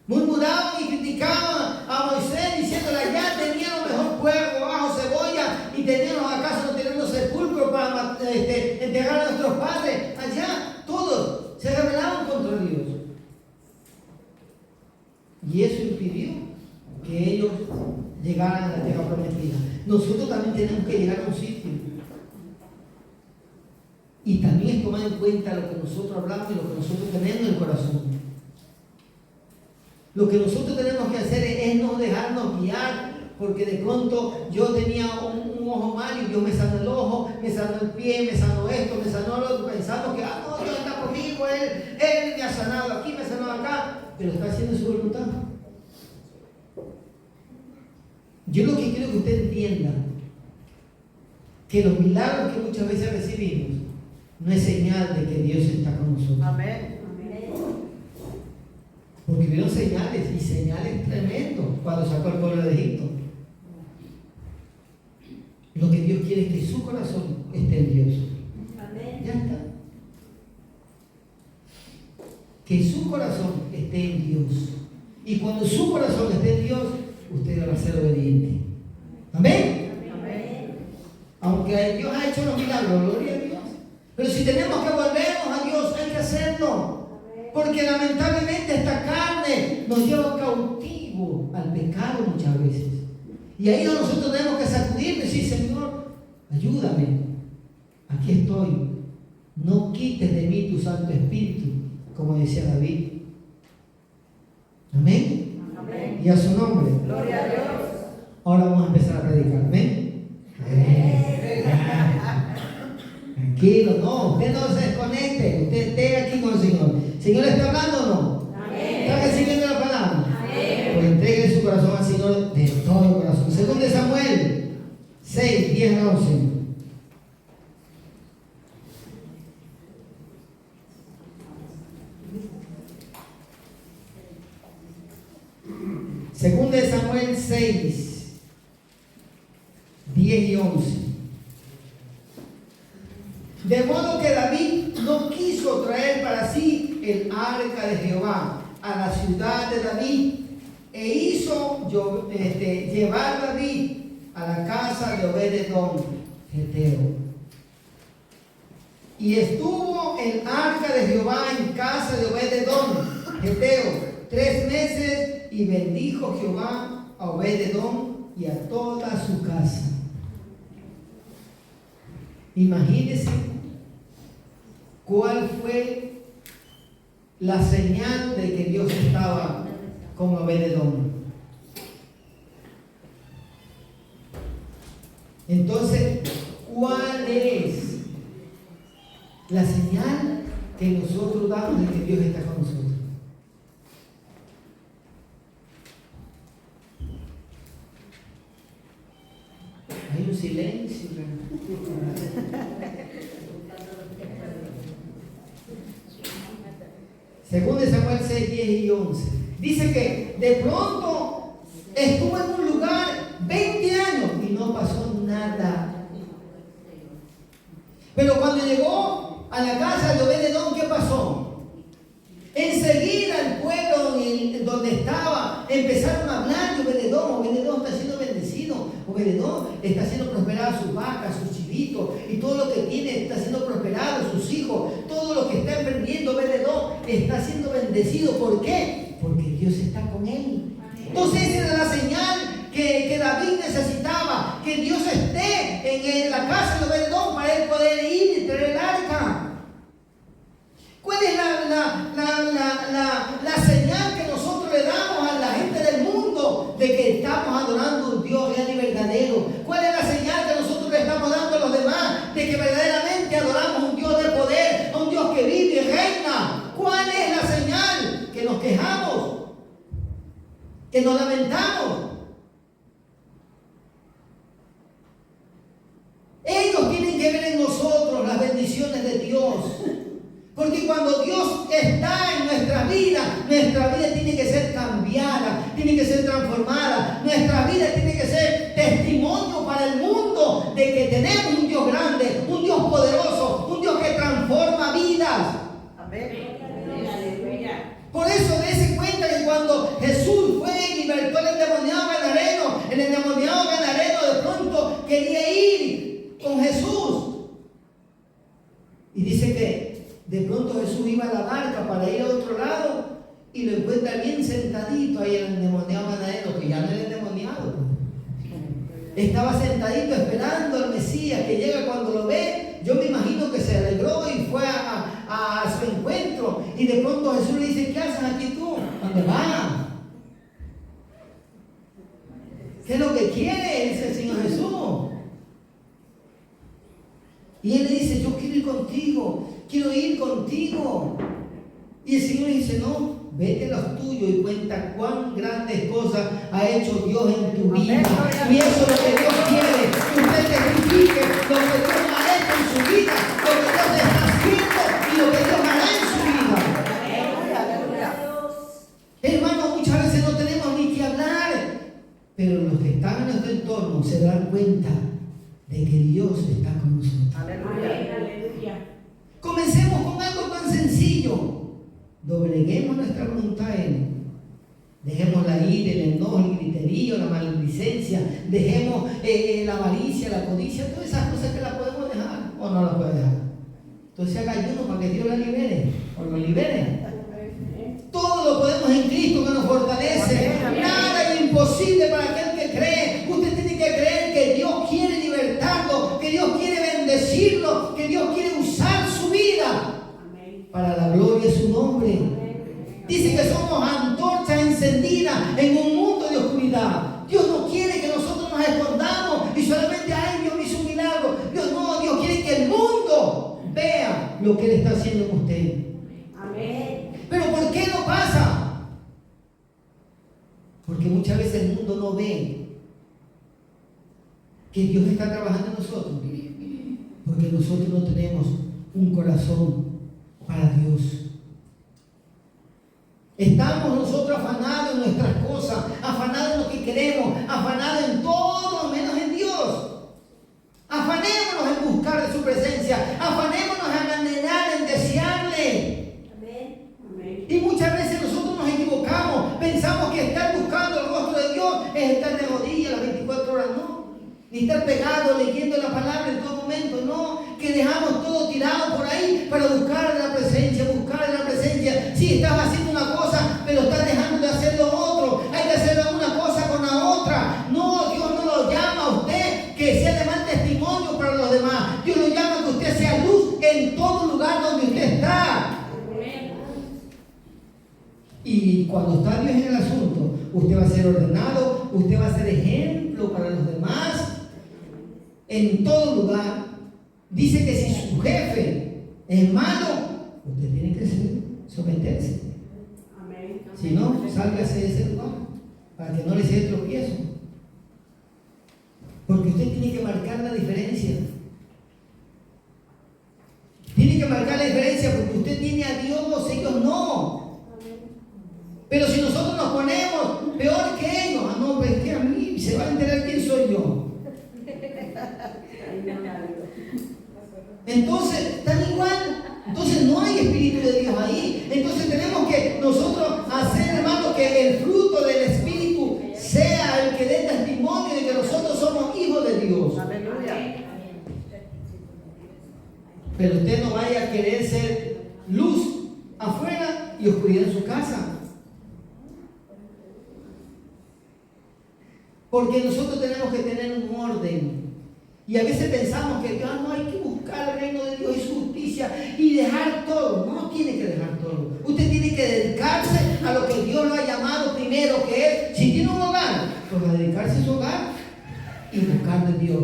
Murmuraban y criticaban a Moisés diciéndole, allá teníamos mejor puerco, bajo cebolla, y teníamos acaso no tenemos sepulcro para enterrar a nuestros padres. Allá todos se rebelaban contra Dios. Y eso impidió que ellos llegaran a la tierra prometida. Nosotros también tenemos que llegar a un sitio. Y también es tomar en cuenta lo que nosotros hablamos y lo que nosotros tenemos en el corazón. Lo que nosotros tenemos que hacer es no dejarnos guiar, porque de pronto yo tenía un ojo mal y Dios me sanó el ojo, me sanó el pie, me sanó esto, me sanó lo otro. Pensamos que, no, Dios está conmigo, Él me ha sanado aquí, me ha sanado acá, pero está haciendo su voluntad. Yo lo que quiero que usted entienda, que los milagros que muchas veces recibimos, no es señal de que Dios está con nosotros. Amén. Porque vieron señales, y señales tremendos cuando sacó al pueblo de Egipto. Lo que Dios quiere es que su corazón esté en Dios. Amén. Ya está. Que su corazón esté en Dios. Y cuando su corazón esté en Dios, usted va a ser obediente. Amén. Amén. Aunque Dios ha hecho los milagros, gloria a Dios. Pero si tenemos que volvernos a Dios, hay que hacerlo. Porque lamentablemente esta carne nos lleva cautivo al pecado muchas veces. Y ahí nosotros tenemos que sacudirnos y decir, Señor, ayúdame. Aquí estoy. No quites de mí tu Santo Espíritu, como decía David. Amén. Amén. Y a su nombre. Gloria a Dios. Ahora vamos a empezar a predicar. Amén. Tranquilo, no, usted no se desconecte, usted esté aquí con el Señor. ¿El Señor está hablando o no? Amén. ¿Está recibiendo la palabra? Amén. Pues entregue su corazón al Señor de todo el corazón. Según de Samuel 6, 10 a 11. Según de Samuel 6, 10 y 11. De modo que David no quiso traer para sí el arca de Jehová a la ciudad de David, e hizo llevar David a la casa de Obed-edom, geteo. Y estuvo el arca de Jehová en casa de Obed-edom, geteo, 3 meses, y bendijo Jehová a Obed-edom y a toda su casa. Imagínense cuál fue la señal de que Dios estaba con Obed-edom. Entonces, ¿cuál es la señal que nosotros damos de que Dios está con nosotros? Hay un silencio. Según de Samuel 6, 10 y 11. Dice que de pronto estuvo en un lugar 20 años y no pasó nada. Pero cuando llegó a la casa de Obed-edom, ¿qué pasó? Enseguida el pueblo donde estaba empezaron a hablar de Obed-edom. Obed-edom está siendo bendecido. Obed-edom está siendo prosperado, sus vacas, sus chivitos y todo lo que tiene está siendo prosperado, sus hijos, todo lo que está emprendiendo Obed-edom está siendo bendecido. ¿Por qué? Porque Dios está con él. Entonces esa era la señal que David necesitaba, que Dios esté en la casa de Obed-edom para él poder ir y traer el arca. ¿Cuál es la señal que nosotros le damos a la gente del mundo de que estamos adorando a un Dios real y verdadero? ¿Cuál es la señal que nosotros le estamos dando a los demás de que verdaderamente adoramos a un Dios de poder, a un Dios que vive y reina? ¿Cuál es la señal? Que nos quejamos, que nos lamentamos. Ellos tienen que ver en nosotros las bendiciones de Dios. Porque cuando Dios está en nuestra vida tiene que ser cambiada, tiene que ser transformada. Nuestra vida tiene que ser testimonio para el mundo de que tenemos un Dios grande, un Dios poderoso, un Dios que transforma vidas. Amén. Por eso dése cuenta que cuando Jesús fue y libertó al endemoniado Gadareno, el endemoniado Gadareno de pronto quería ir con Jesús. Y dice que de pronto Jesús iba a la barca para ir a otro lado y lo encuentra bien sentadito ahí el endemoniado Gadareno, que ya no era endemoniado. Estaba sentadito esperando al Mesías que llega. Cuando lo ve, yo me imagino que se alegró y fue a su encuentro. Y de pronto Jesús le dice: ¿qué haces aquí tú? ¿Dónde vas? ¿Qué es lo que quiere? Dice el Señor Jesús. Y él le dice: yo quiero ir contigo, quiero ir contigo. Y el Señor le dice: no, vete a los tuyos y cuenta cuán grandes cosas ha hecho Dios en tu vida. Y eso es lo que Dios quiere, que usted testifique lo que Dios ha hecho en su vida, lo que Dios está haciendo y lo que Dios hará en su vida. Hermanos, muchas veces no tenemos ni que hablar, pero los que están en nuestro entorno se dan cuenta de que Dios está con nosotros. Aleluya. Comencemos con algo tan sencillo. Dobleguemos nuestra voluntad a Él. Dejemos la ira, el enojo, el griterío, la maledicencia. Dejemos la avaricia, la codicia, todas esas cosas que las podemos dejar o no las podemos dejar. Entonces haga ayuno para que Dios la libere o lo libere. Todo lo podemos en Cristo que nos fortalece. Nada es imposible para aquel que cree. Usted tiene que creer que Dios quiere libertarlo, que Dios quiere bendecirlo, que Dios quiere usar su vida. Dice que somos antorchas encendidas en un mundo de oscuridad. Dios no quiere que nosotros nos escondamos y solamente, ay, Dios me hizo un milagro. Dios no, Dios quiere que el mundo vea lo que Él está haciendo con usted. Amén. Pero ¿por qué no pasa? Porque muchas veces el mundo no ve que Dios está trabajando en nosotros. Porque nosotros no tenemos un corazón para Dios. Estamos nosotros afanados en nuestras cosas, afanados en lo que queremos, afanados en todo menos en Dios. Afanémonos en buscar de su presencia, afanémonos en anhelar, en desearle. Amén. Y muchas veces nosotros nos equivocamos, pensamos que estar buscando el rostro de Dios es estar de rodillas las 24 horas, no. Ni estar pegado leyendo la palabra en todo momento, no. Que dejamos todo tirado por ahí para buscar de la presencia, buscar de la presencia. Si estás haciendo una cosa, pero estás dejando de hacer lo otro. Hay que hacer una cosa con la otra. No, Dios no lo llama a usted que sea de mal testimonio para los demás. Dios lo llama a que usted sea luz en todo lugar donde usted está. Y cuando está Dios en el asunto, usted va a ser ordenado, usted va a ser ejemplo para los demás. En todo lugar. Dice que si su jefe es malo, usted tiene que someterse. Amén. Si no, sálgase de ese lugar para que no le sea tropiezo. Porque usted tiene que marcar la diferencia. Tiene que marcar la diferencia porque usted tiene a Dios, ellos no. Pero si nosotros nos ponemos peor que ellos, no, pues es que a mí se va a enterar quién soy yo. Entonces, están igual. Entonces no hay Espíritu de Dios ahí. Entonces tenemos que nosotros hacer, hermanos, que el fruto del Espíritu sea el que dé testimonio de que nosotros somos hijos de Dios. Aleluya. Pero usted no vaya a querer ser luz afuera y oscuridad en su casa. Porque nosotros tenemos que tener un orden. Y a veces pensamos que no hay que buscar el reino de Dios y su justicia y dejar todo. No tiene que dejar todo. Usted tiene que dedicarse a lo que Dios lo ha llamado primero, que es, si tiene un hogar, pues a dedicarse a su hogar y buscar de Dios.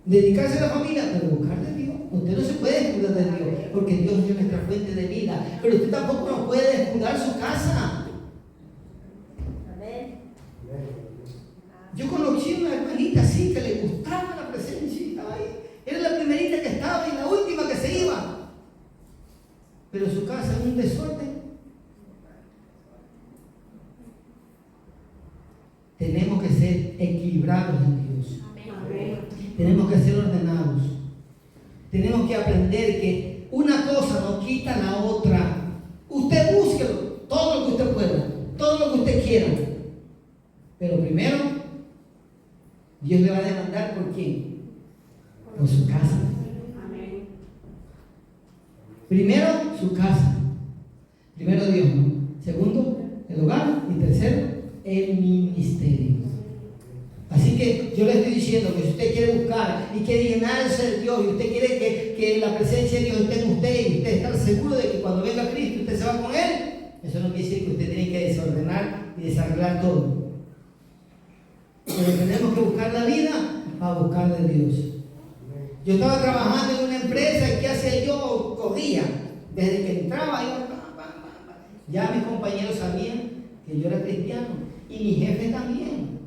Dedicarse a la familia, pero buscar de Dios. Usted no se puede descuidar de Dios, porque Dios es nuestra fuente de vida. Pero usted tampoco no puede descuidar su casa. Yo conocí una hermanita así que le gustaba la presencia y estaba ahí. Era la primerita que estaba y la última que se iba. Pero su casa es un desorden. Tenemos que ser equilibrados en Dios. Amén. Tenemos que ser ordenados. Tenemos que aprender que una cosa no quita la otra. Usted búsquelo, todo lo que usted pueda, todo lo que usted quiera. Pero primero, Dios le va a demandar ¿por quién? Por su casa. Amén. Primero, su casa. Primero Dios, ¿no? Segundo, el hogar. Y tercero, el ministerio. Así que yo le estoy diciendo que si usted quiere buscar y quiere llenarse de Dios y usted quiere que la presencia de Dios esté en usted y usted estar seguro de que cuando venga Cristo usted se va con Él, eso no quiere decir que usted tiene que desordenar y desarreglar todo. Pero tenemos que buscar la vida para buscar de Dios. Yo estaba trabajando en una empresa y ¿qué hacía yo? Corría. Desde que entraba, ya mis compañeros sabían que yo era cristiano y mi jefe también.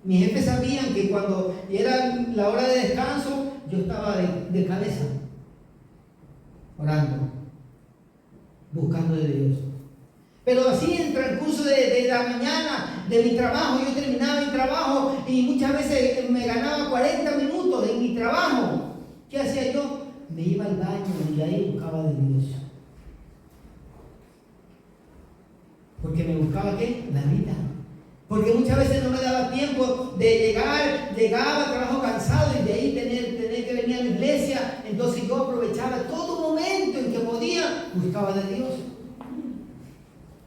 Mis jefes sabían que cuando era la hora de descanso, yo estaba de cabeza, orando, buscando de Dios. Pero así en el transcurso de la mañana, de mi trabajo, yo terminaba mi trabajo y muchas veces me ganaba 40 minutos en mi trabajo. ¿Qué hacía yo? Me iba al baño y ahí buscaba de Dios. Porque me buscaba ¿qué? La vida. Porque muchas veces no me daba tiempo de llegar, llegaba, trabajo cansado y de ahí tener que venir a la iglesia. Entonces yo aprovechaba todo momento en que podía, buscaba de Dios.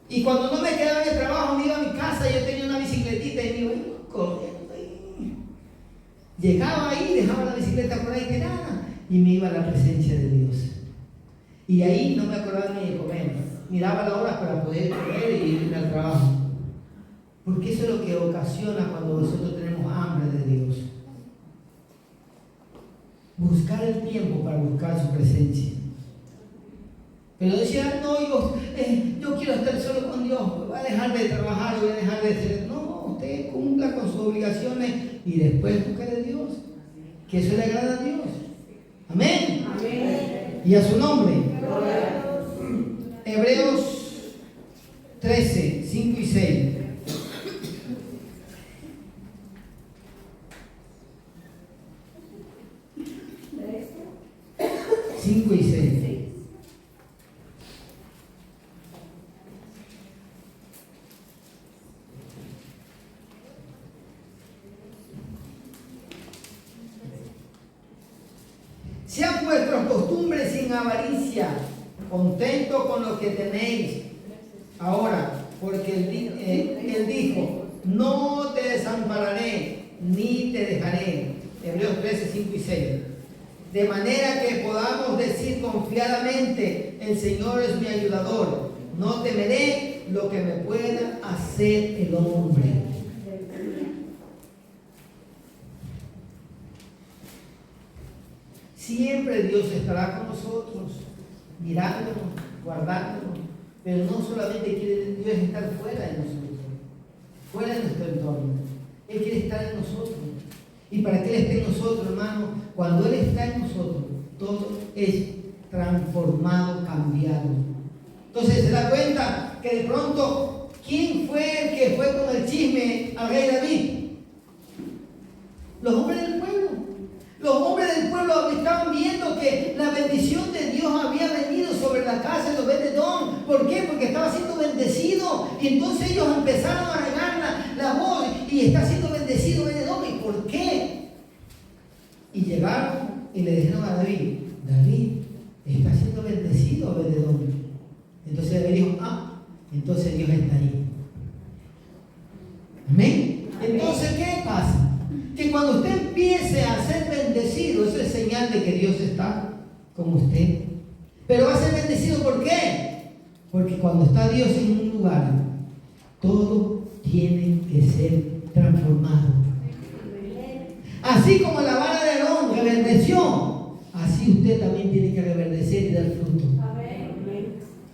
Y cuando no me quedaba en el trabajo, me iba a mi casa, yo tenía una bicicletita y me iba corriendo ahí. Llegaba ahí, dejaba la bicicleta por ahí tirada y me iba a la presencia de Dios. Y ahí no me acordaba ni de comer. Miraba las horas para poder comer y irme al trabajo. Porque eso es lo que ocasiona cuando nosotros tenemos hambre de Dios. Buscar el tiempo para buscar su presencia. Pero decía, no, yo quiero estar solo con Dios, voy a dejar de trabajar, voy a dejar de ser. No, usted cumpla con sus obligaciones y después buscar a Dios. Que eso le agrada a Dios. Amén. Amén. Y a su nombre. Gloria. Hebreos 13, 5 y 6. Cinco y 6. Sean vuestras costumbres sin avaricia, contentos con lo que tenéis ahora, porque él dijo, no te desampararé, ni te dejaré. Hebreos 13, 5 y 6. De manera que podamos decir confiadamente, el Señor es mi ayudador, no temeré lo que me pueda hacer el hombre. Siempre Dios estará con nosotros, mirándonos, guardándonos, pero no solamente quiere Dios estar fuera de nosotros, fuera de nuestro entorno. Él quiere estar en nosotros. Y para que Él esté en nosotros, hermano, cuando Él está en nosotros, todo es transformado, cambiado. Entonces se da cuenta que de pronto, ¿quién fue el que fue con el chisme al rey David? Los hombres del pueblo. Los hombres del pueblo estaban viendo que la bendición de Dios había venido sobre la casa de Obed-Edom. ¿Por qué? Porque estaba siendo bendecido. Y entonces ellos empezaron a regar la voz y está siendo bendecido Obed-Edom. ¿Y por qué? Y llegaron y le dijeron a David, David, está siendo bendecido Obed-Edom. Entonces David dijo, entonces Dios está ahí. Amén. Entonces, ¿qué pasa? Que cuando usted empiece a ser bendecido, eso es señal de que Dios está con usted. Pero va a ser bendecido, ¿por qué? Porque cuando está Dios en un lugar, todo tiene que ser transformado. Así como la vara de Aarón reverdeció, así usted también tiene que reverdecer y dar fruto.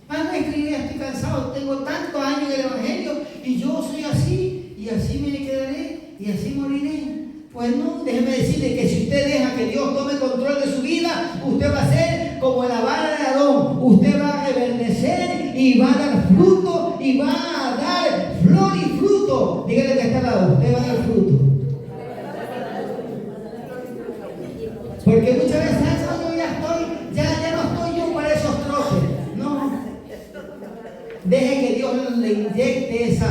No, es que yo ya estoy cansado, tengo tantos años en el Evangelio y yo soy así, y así me quedaré, y así moriré. Pues no, déjeme decirle que si usted deja que Dios tome control de su vida, usted va a ser como la vara de Aarón. Usted va a reverdecer y va a dar fruto y va a dar flor y fruto. Dígale que está al lado, usted va a dar fruto. Porque muchas veces, yo ya no estoy yo para esos troces. No. Deje que Dios le inyecte esa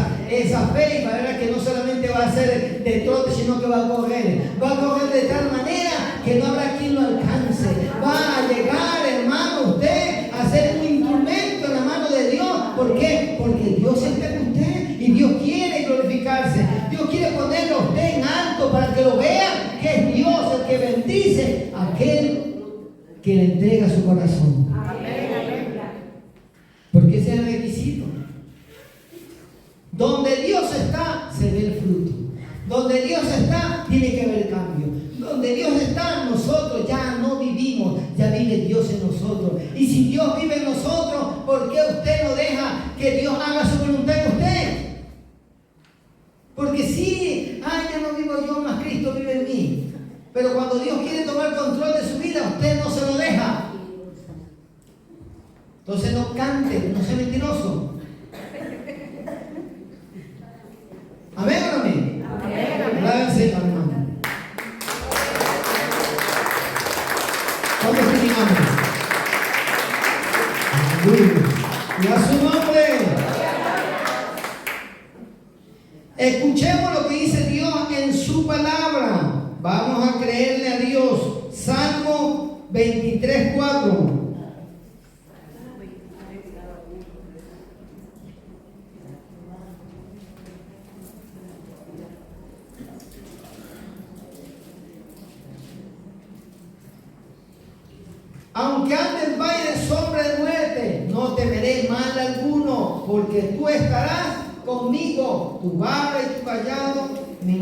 fe y va a ver que no solamente va a ser de trote, sino que va a correr. Va a correr de tal manera que no habrá quien lo alcance. Va a llegar, hermano, usted a ser un instrumento en la mano de Dios. ¿Por qué? Porque Dios está con usted y Dios quiere glorificarse. Dios quiere ponerlo a usted en alto para que lo vean, que es Dios el que bendice a aquel que le entrega su corazón. Porque ese es el requisito. Donde Dios está, se ve el fruto. Donde Dios está, tiene que haber cambio. Donde Dios está, nosotros ya no vivimos, ya vive Dios en nosotros. Y si Dios vive en nosotros, ¿por qué usted no deja que Dios haga su voluntad en usted? Porque si, ya no vivo yo, más Cristo vive en mí. Pero cuando Dios quiere tomar control de su vida, usted no se lo deja. Entonces no cante, no sea mentiroso. ¿Amén o no amén? Agrádense, hermano. ¿Cuántos tienen hambre? Aleluya. Y a su nombre. Escuchemos lo que dice Dios en su palabra. Vamos a creerle a Dios. Salmo 23:4. Aunque ande en valle de sombra de muerte, no temeré mal alguno, porque tú estarás conmigo. Tu vara y tu callado me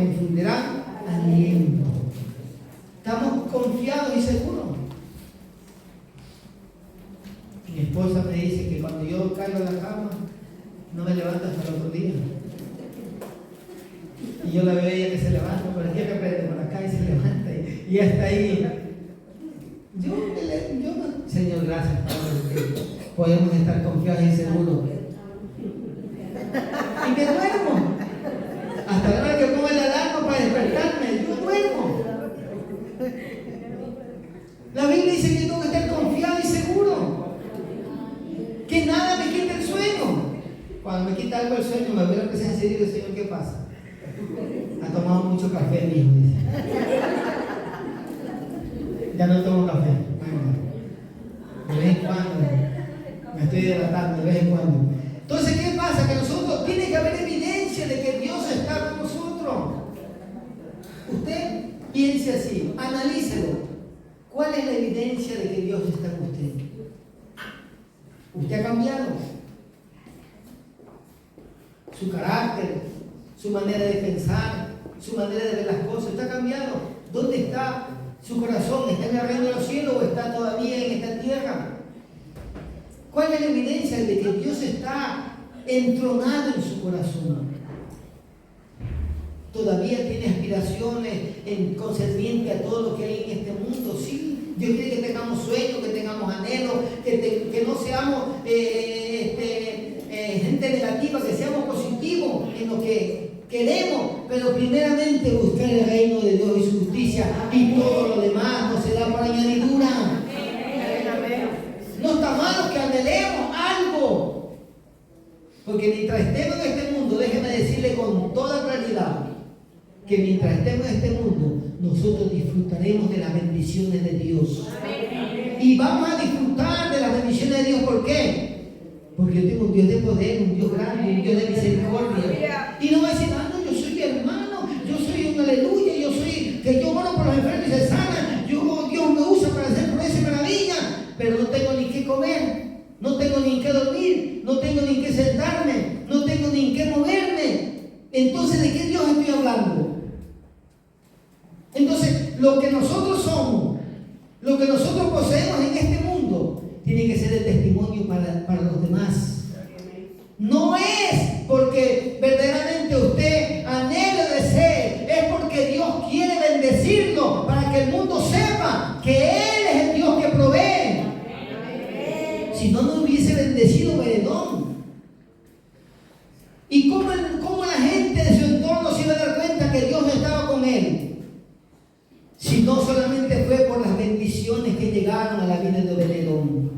infundirán aliento. Estamos confiados y seguros. Mi esposa me dice que cuando yo caigo en la cama, no me levanto hasta el otro día. Y yo la veo a ella que se levanta, por aquí que prende por acá y se levanta y ya está ahí. Señor, gracias, Padre, que podemos estar confiados y seguros. Y me duermo. Hasta la hora que pongo la alarma para despertarme, yo duermo. La Biblia dice que tengo que estar confiado y seguro. Que nada me quite el sueño. Cuando me quita algo el sueño, me veo que se hace y digo, Señor, ¿qué pasa? Ha tomado mucho café, mi hijo, dice. Ya no tomo café. Bueno, de vez en cuando me estoy hidratando, de vez en cuando. Entonces, ¿qué pasa? Que nosotros tiene que haber evidencia de que Dios está con nosotros. Usted piense así, analícelo. ¿Cuál es la evidencia de que Dios está con usted? ¿Usted ha cambiado? Su carácter, su manera de pensar, su manera de ver las cosas, ¿está cambiado? ¿Dónde está su corazón? ¿Está en el reino de los cielos o está todavía en esta tierra? ¿Cuál es la evidencia de que Dios está entronado en su corazón? ¿Todavía tiene aspiraciones concerniente a todo lo que hay en este mundo? Sí, Dios quiere que tengamos sueños, que tengamos anhelos, que no seamos gente negativa, que seamos positivos en lo que queremos, pero primeramente buscar el reino de Dios y su justicia, y todo lo demás nos será por añadidura. No está malo que anhelemos algo, porque mientras estemos en este mundo, déjeme decirle con toda claridad, que mientras estemos en este mundo, nosotros disfrutaremos de las bendiciones de Dios. Y vamos a disfrutar de las bendiciones de Dios. ¿Por qué? Porque yo tengo un Dios de poder, un Dios grande, un Dios de misericordia. Y no va a decir, no, yo soy hermano, yo soy un aleluya, que yo oro por los enfermos y se sanan, Dios me usa para hacer promesas y maravillas, pero no tengo ni qué comer, no tengo ni en qué dormir, no tengo ni en qué sentarme, no tengo ni en qué moverme. Entonces, ¿de qué Dios estoy hablando? Entonces, lo que nosotros somos, lo que nosotros poseemos en este mundo, tiene que ser el testimonio para los demás. No es porque verdaderamente usted anhela de ser, es porque Dios quiere bendecirlo para que el mundo sepa que Él es el Dios que provee. Si no, no hubiese bendecido Beredón. ¿Y cómo la gente de su entorno se iba a dar cuenta que Dios estaba con él? Si no solamente fue por las bendiciones que llegaron a la vida de Beredón.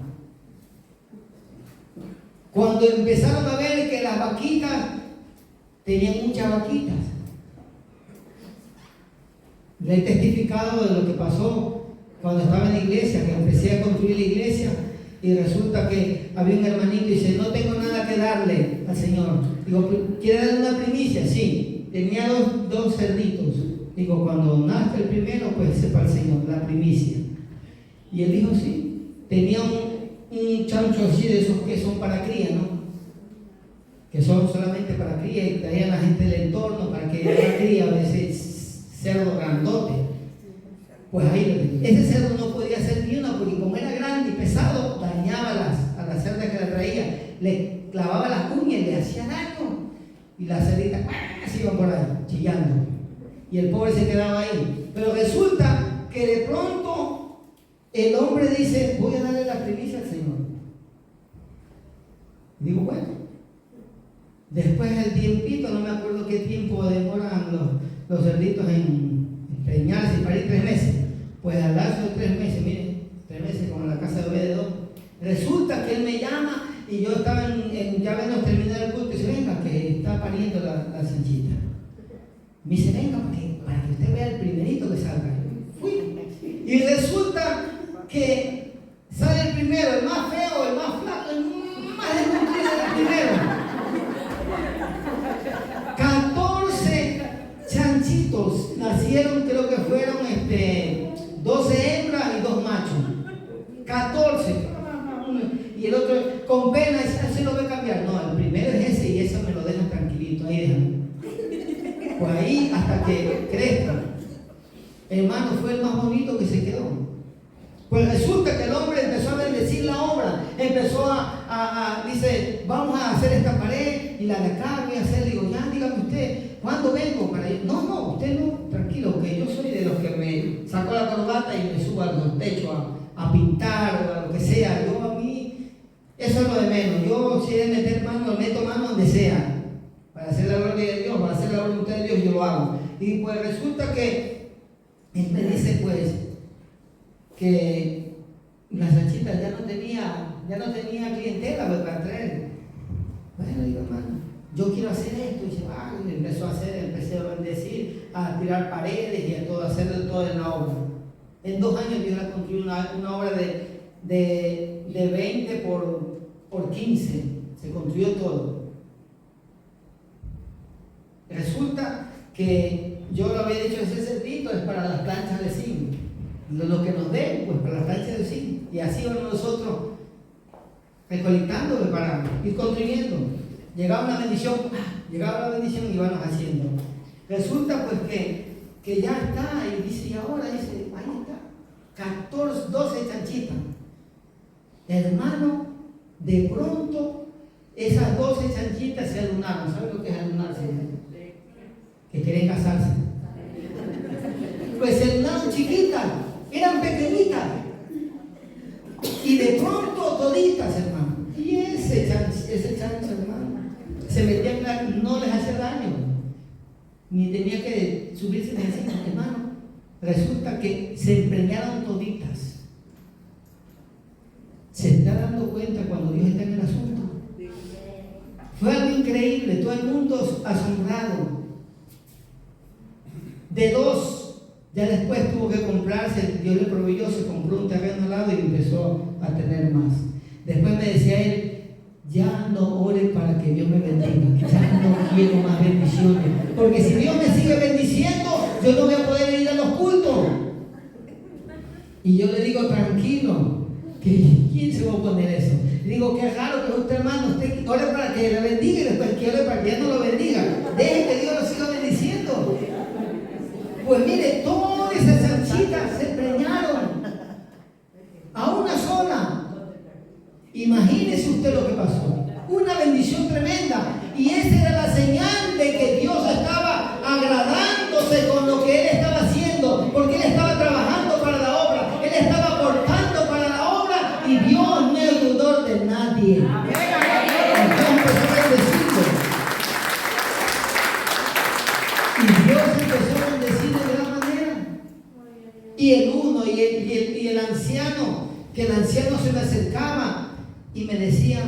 Cuando empezaron a ver que las vaquitas tenían muchas vaquitas. Le he testificado de lo que pasó cuando estaba en la iglesia, que empecé a construir la iglesia y resulta que había un hermanito y dice, no tengo nada que darle al Señor. Digo, ¿quiere darle una primicia? Sí, tenía dos cerditos. Digo, cuando nazca el primero, pues sepa el Señor, la primicia. Y él dijo, sí, tenía un chancho así de esos que son para cría, ¿no? Que son solamente para cría y traían a la gente del entorno para que la cría a veces cerdo grandote. Pues ahí, ese cerdo no podía hacer ni una porque como era grande y pesado, dañaba a las cerdas que la traía, le clavaba las uñas y le hacía daño. Y la cerdita se iba por ahí, chillando. Y el pobre se quedaba ahí. Pero resulta que de pronto el hombre dice, voy a darle la primicia al Señor. Y digo, bueno. Después del tiempito, no me acuerdo qué tiempo demoran los cerditos en preñarse y parir 3 meses. Pues al lapso de 3 meses, miren, 3 meses como en la casa de Obededón, resulta que él me llama y yo estaba ya menos terminar el culto y dice, venga, que está pariendo la chanchita. Me dice, venga, para que usted vea el primerito que salga. Fui. Y resulta que sale el primero, el más feo, el más flaco, el más desnutrido del primero. 14 chanchitos nacieron, creo que fueron 12 hembras Pues resulta que el hombre empezó a bendecir la obra, empezó dice, vamos a hacer esta pared y la de acá voy a hacer. Le digo, ya dígame usted, ¿cuándo vengo para ir? No, usted no, tranquilo, que yo soy de los que me saco la corbata y me subo al techo a pintar o a lo que sea. Yo a mí, eso es lo de menos. Yo si he de meter mano, meto mano donde sea. Para hacer la gloria de Dios, para hacer la voluntad de Dios, yo lo hago. Y pues resulta que él me dice pues que la Sanchita ya no tenía clientela pues, para traer. Bueno, digo, hermano, yo quiero hacer esto. Y y empezó a hacer, empecé a bendecir, a tirar paredes y a todo, hacer todo en la obra. En 2 años Dios la construyó una obra de 20 por 15. Se construyó todo. Resulta que yo lo había dicho, ese cerdito es para las planchas de zinc. Lo que nos den, pues para las planchas de zinc. Y así vamos nosotros recolectándolo para ir construyendo. Llegaba la bendición y íbamos haciendo. Resulta pues que ya está, y dice, y ahora dice, ahí está, 12 chanchitas. Hermano, de pronto esas 12 chanchitas se alunaron. ¿Saben lo que es alunarse? Que quieren casarse. Pues se alunaron chiquitas, eran pequeñitas. Y de pronto toditas, hermano. Y ese chancho, hermano, se metía en la, no les hacía daño, ni tenía que subirse encima, hermano. Resulta que se empreñaron toditas. Se está dando cuenta cuando Dios está en el asunto. Fue algo increíble, todo el mundo asombrado. De 2, ya después tuvo que comprarse, Dios le proveyó, se compró un terreno al lado y empezó a tener más. Después me decía él, ya no ore para que Dios me bendiga, ya no quiero más bendiciones, porque si Dios me sigue bendiciendo, yo no voy a poder ir a los cultos. Y yo le digo, tranquilo, ¿quién se va a oponer eso? Le digo, qué raro que usted, hermano, usted ore para que le bendiga y después que ore para que Él no lo bendiga. Deje que Dios lo siga bendiciendo. Pues mire, todas esas chanchitas se preñaron a una sola. Imagínese usted lo que pasó. Una bendición tremenda. Y esa era la señal de que Dios estaba agradándose con lo que Él estaba haciendo, porque Él estaba trabajando para la obra, Él estaba aportando para la obra, y Dios no es deudor de nadie. Dios empezó a bendecirlo. Y Dios empezó a bendecirlo de la manera. Y el uno y el anciano, que el anciano se me acercaba y me decía,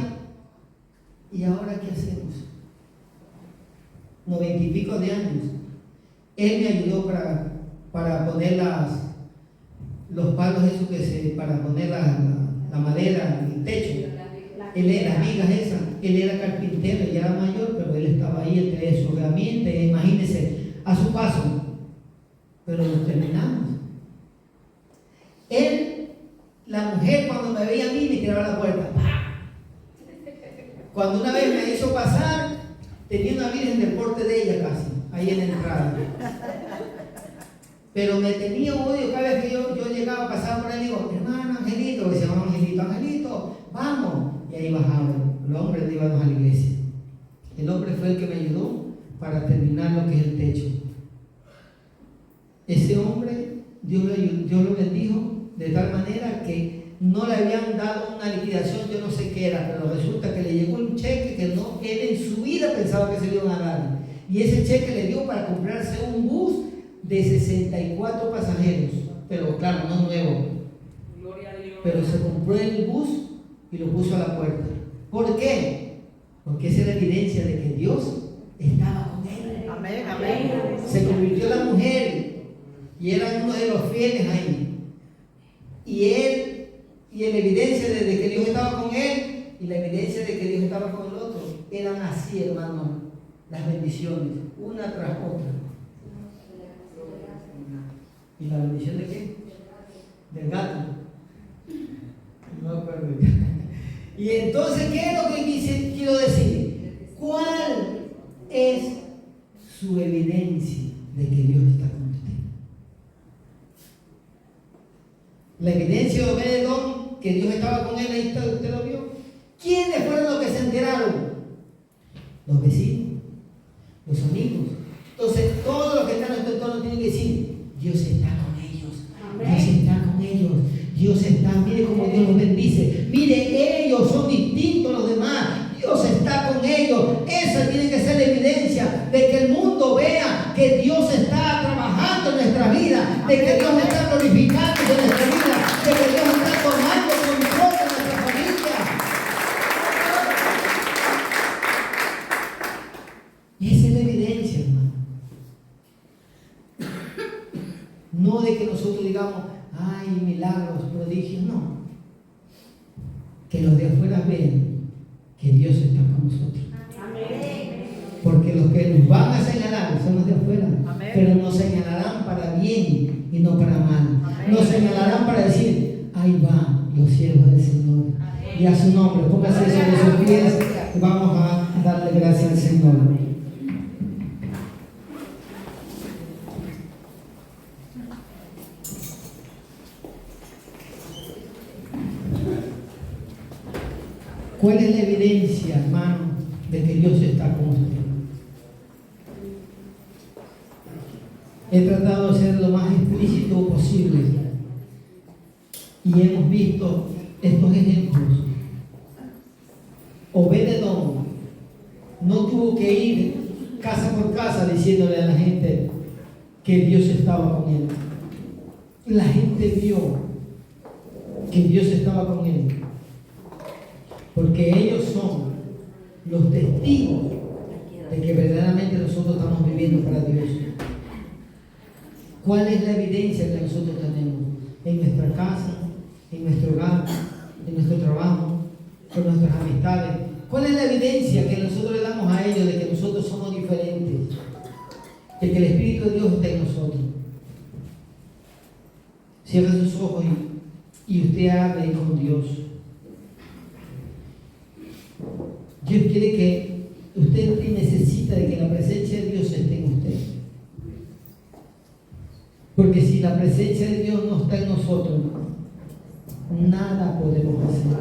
¿y ahora qué hacemos? 90 y pico de años. Él me ayudó para poner los palos esos para poner la madera en el techo. Él era, las vigas esas, él era carpintero, ya era mayor, pero él estaba ahí entre sus herramientas, imagínense, a su paso. Pero lo terminamos. La mujer cuando me veía a mí me tiraba la puerta. Cuando una vez me hizo pasar, tenía una virgen del porte de ella casi, ahí en la entrada. Pero me tenía odio cada vez que yo llegaba, pasaba por él y digo, hermano Angelito, que se llama Angelito, vamos. Y ahí bajaba. Los hombres no íbamos a la iglesia. El hombre fue el que me ayudó para terminar lo que es el techo. Ese hombre, Dios lo bendijo de tal manera que no le habían dado una liquidación, yo no sé qué era, pero resulta que le llegó un cheque que no, él en su vida pensaba que se le iban a dar. Y ese cheque le dio para comprarse un bus de 64 pasajeros, pero claro, no nuevo. Pero se compró el bus y lo puso a la puerta. ¿Por qué? Porque esa era evidencia de que Dios estaba con él. Amén, amén. Se convirtió en la mujer y eran uno de los fieles ahí. Y la evidencia de que Dios estaba con él y la evidencia de que Dios estaba con el otro eran así, hermano, las bendiciones, una tras otra. ¿Y la bendición de qué? Del gato. No, perdón. Y entonces, ¿qué es lo que quiero decir? ¿Cuál es su evidencia de que Dios está con usted? La evidencia de Obed-Edom, que Dios estaba con él, ahí está, usted lo vio. ¿Quiénes fueron los que se enteraron? Los vecinos, los amigos. Entonces, todos los que están en nuestro entorno tienen que decir: Dios está con ellos. Amén. Dios está con ellos. Dios está, mire cómo Dios los bendice. Mire, ellos son distintos a los demás. Dios está con ellos. Esa tiene que ser la evidencia de que el mundo vea que Dios está trabajando en nuestra vida, de que Dios está glorificando en nuestra vida, de que Dios está tomando control de nuestra familia. Y esa es la evidencia, hermano. No de que nosotros digamos: ay, milagros, prodigios, no. Que los de afuera vean que Dios está con nosotros. Amén. Porque los que nos van a señalar son los de afuera. Amén. Pero nos señalarán para bien y no para mal. Amén. Nos señalarán para decir: ahí van los siervos del Señor. Amén. Y a su nombre, póngase sobre sus pies y vamos a darle gracias al Señor. ¿Cuál es la evidencia, hermano, de que Dios está con usted? He tratado de ser lo más explícito posible y hemos visto estos ejemplos. Obed-Edom no tuvo que ir casa por casa diciéndole a la gente que Dios estaba con él. La gente vio que Dios estaba con él, porque ellos son los testigos de que verdaderamente nosotros estamos viviendo para Dios. ¿Cuál es la evidencia que nosotros tenemos? En nuestra casa, en nuestro hogar, en nuestro trabajo, con nuestras amistades. ¿Cuál es la evidencia que nosotros le damos a ellos de que nosotros somos diferentes? De que el Espíritu de Dios está en nosotros. Cierra sus ojos y usted hable con Dios. Dios quiere que usted necesita de que la presencia de Dios esté en usted. Porque si la presencia de Dios no está en nosotros, nada podemos hacer.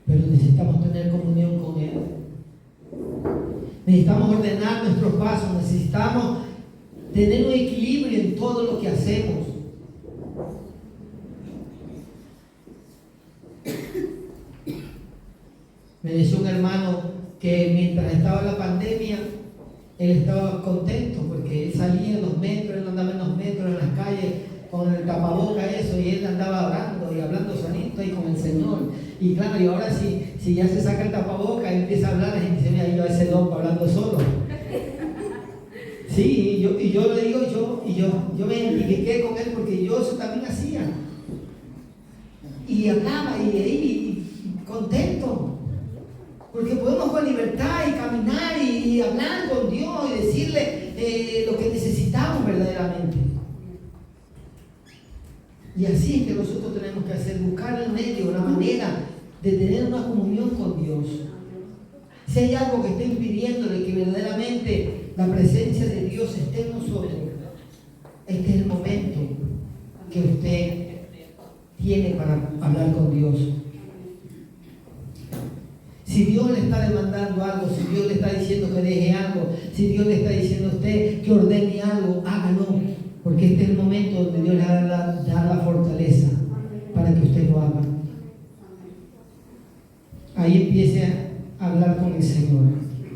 Pero necesitamos tener comunión con Él. Necesitamos ordenar nuestros pasos, necesitamos tener un equilibrio en todo lo que hacemos. Me decía un hermano que mientras estaba la pandemia, él estaba contento porque él salía en los metros, él andaba en los metros, en las calles, con el tapaboca eso, y él andaba orando y hablando sanito ahí con el Señor. Y claro, y ahora si ya se saca el tapaboca y empieza a hablar, la gente dice: mira, yo a ese loco hablando solo. Sí, y yo le digo, yo me identifiqué con él porque yo eso también hacía. Y hablaba y contento. Porque podemos con libertad y caminar y hablar con Dios y decirle lo que necesitamos verdaderamente. Y así es que nosotros tenemos que hacer, buscar el medio, la manera de tener una comunión con Dios. Si hay algo que esté impidiendo de que verdaderamente la presencia de Dios esté en nosotros, este es el momento que usted tiene para hablar con Dios. Si Dios le está demandando algo, si Dios le está diciendo que deje algo, si Dios le está diciendo a usted que ordene algo, hágalo. Porque este es el momento donde Dios le va a dar la fortaleza para que usted lo haga. Ahí empiece a hablar con el Señor.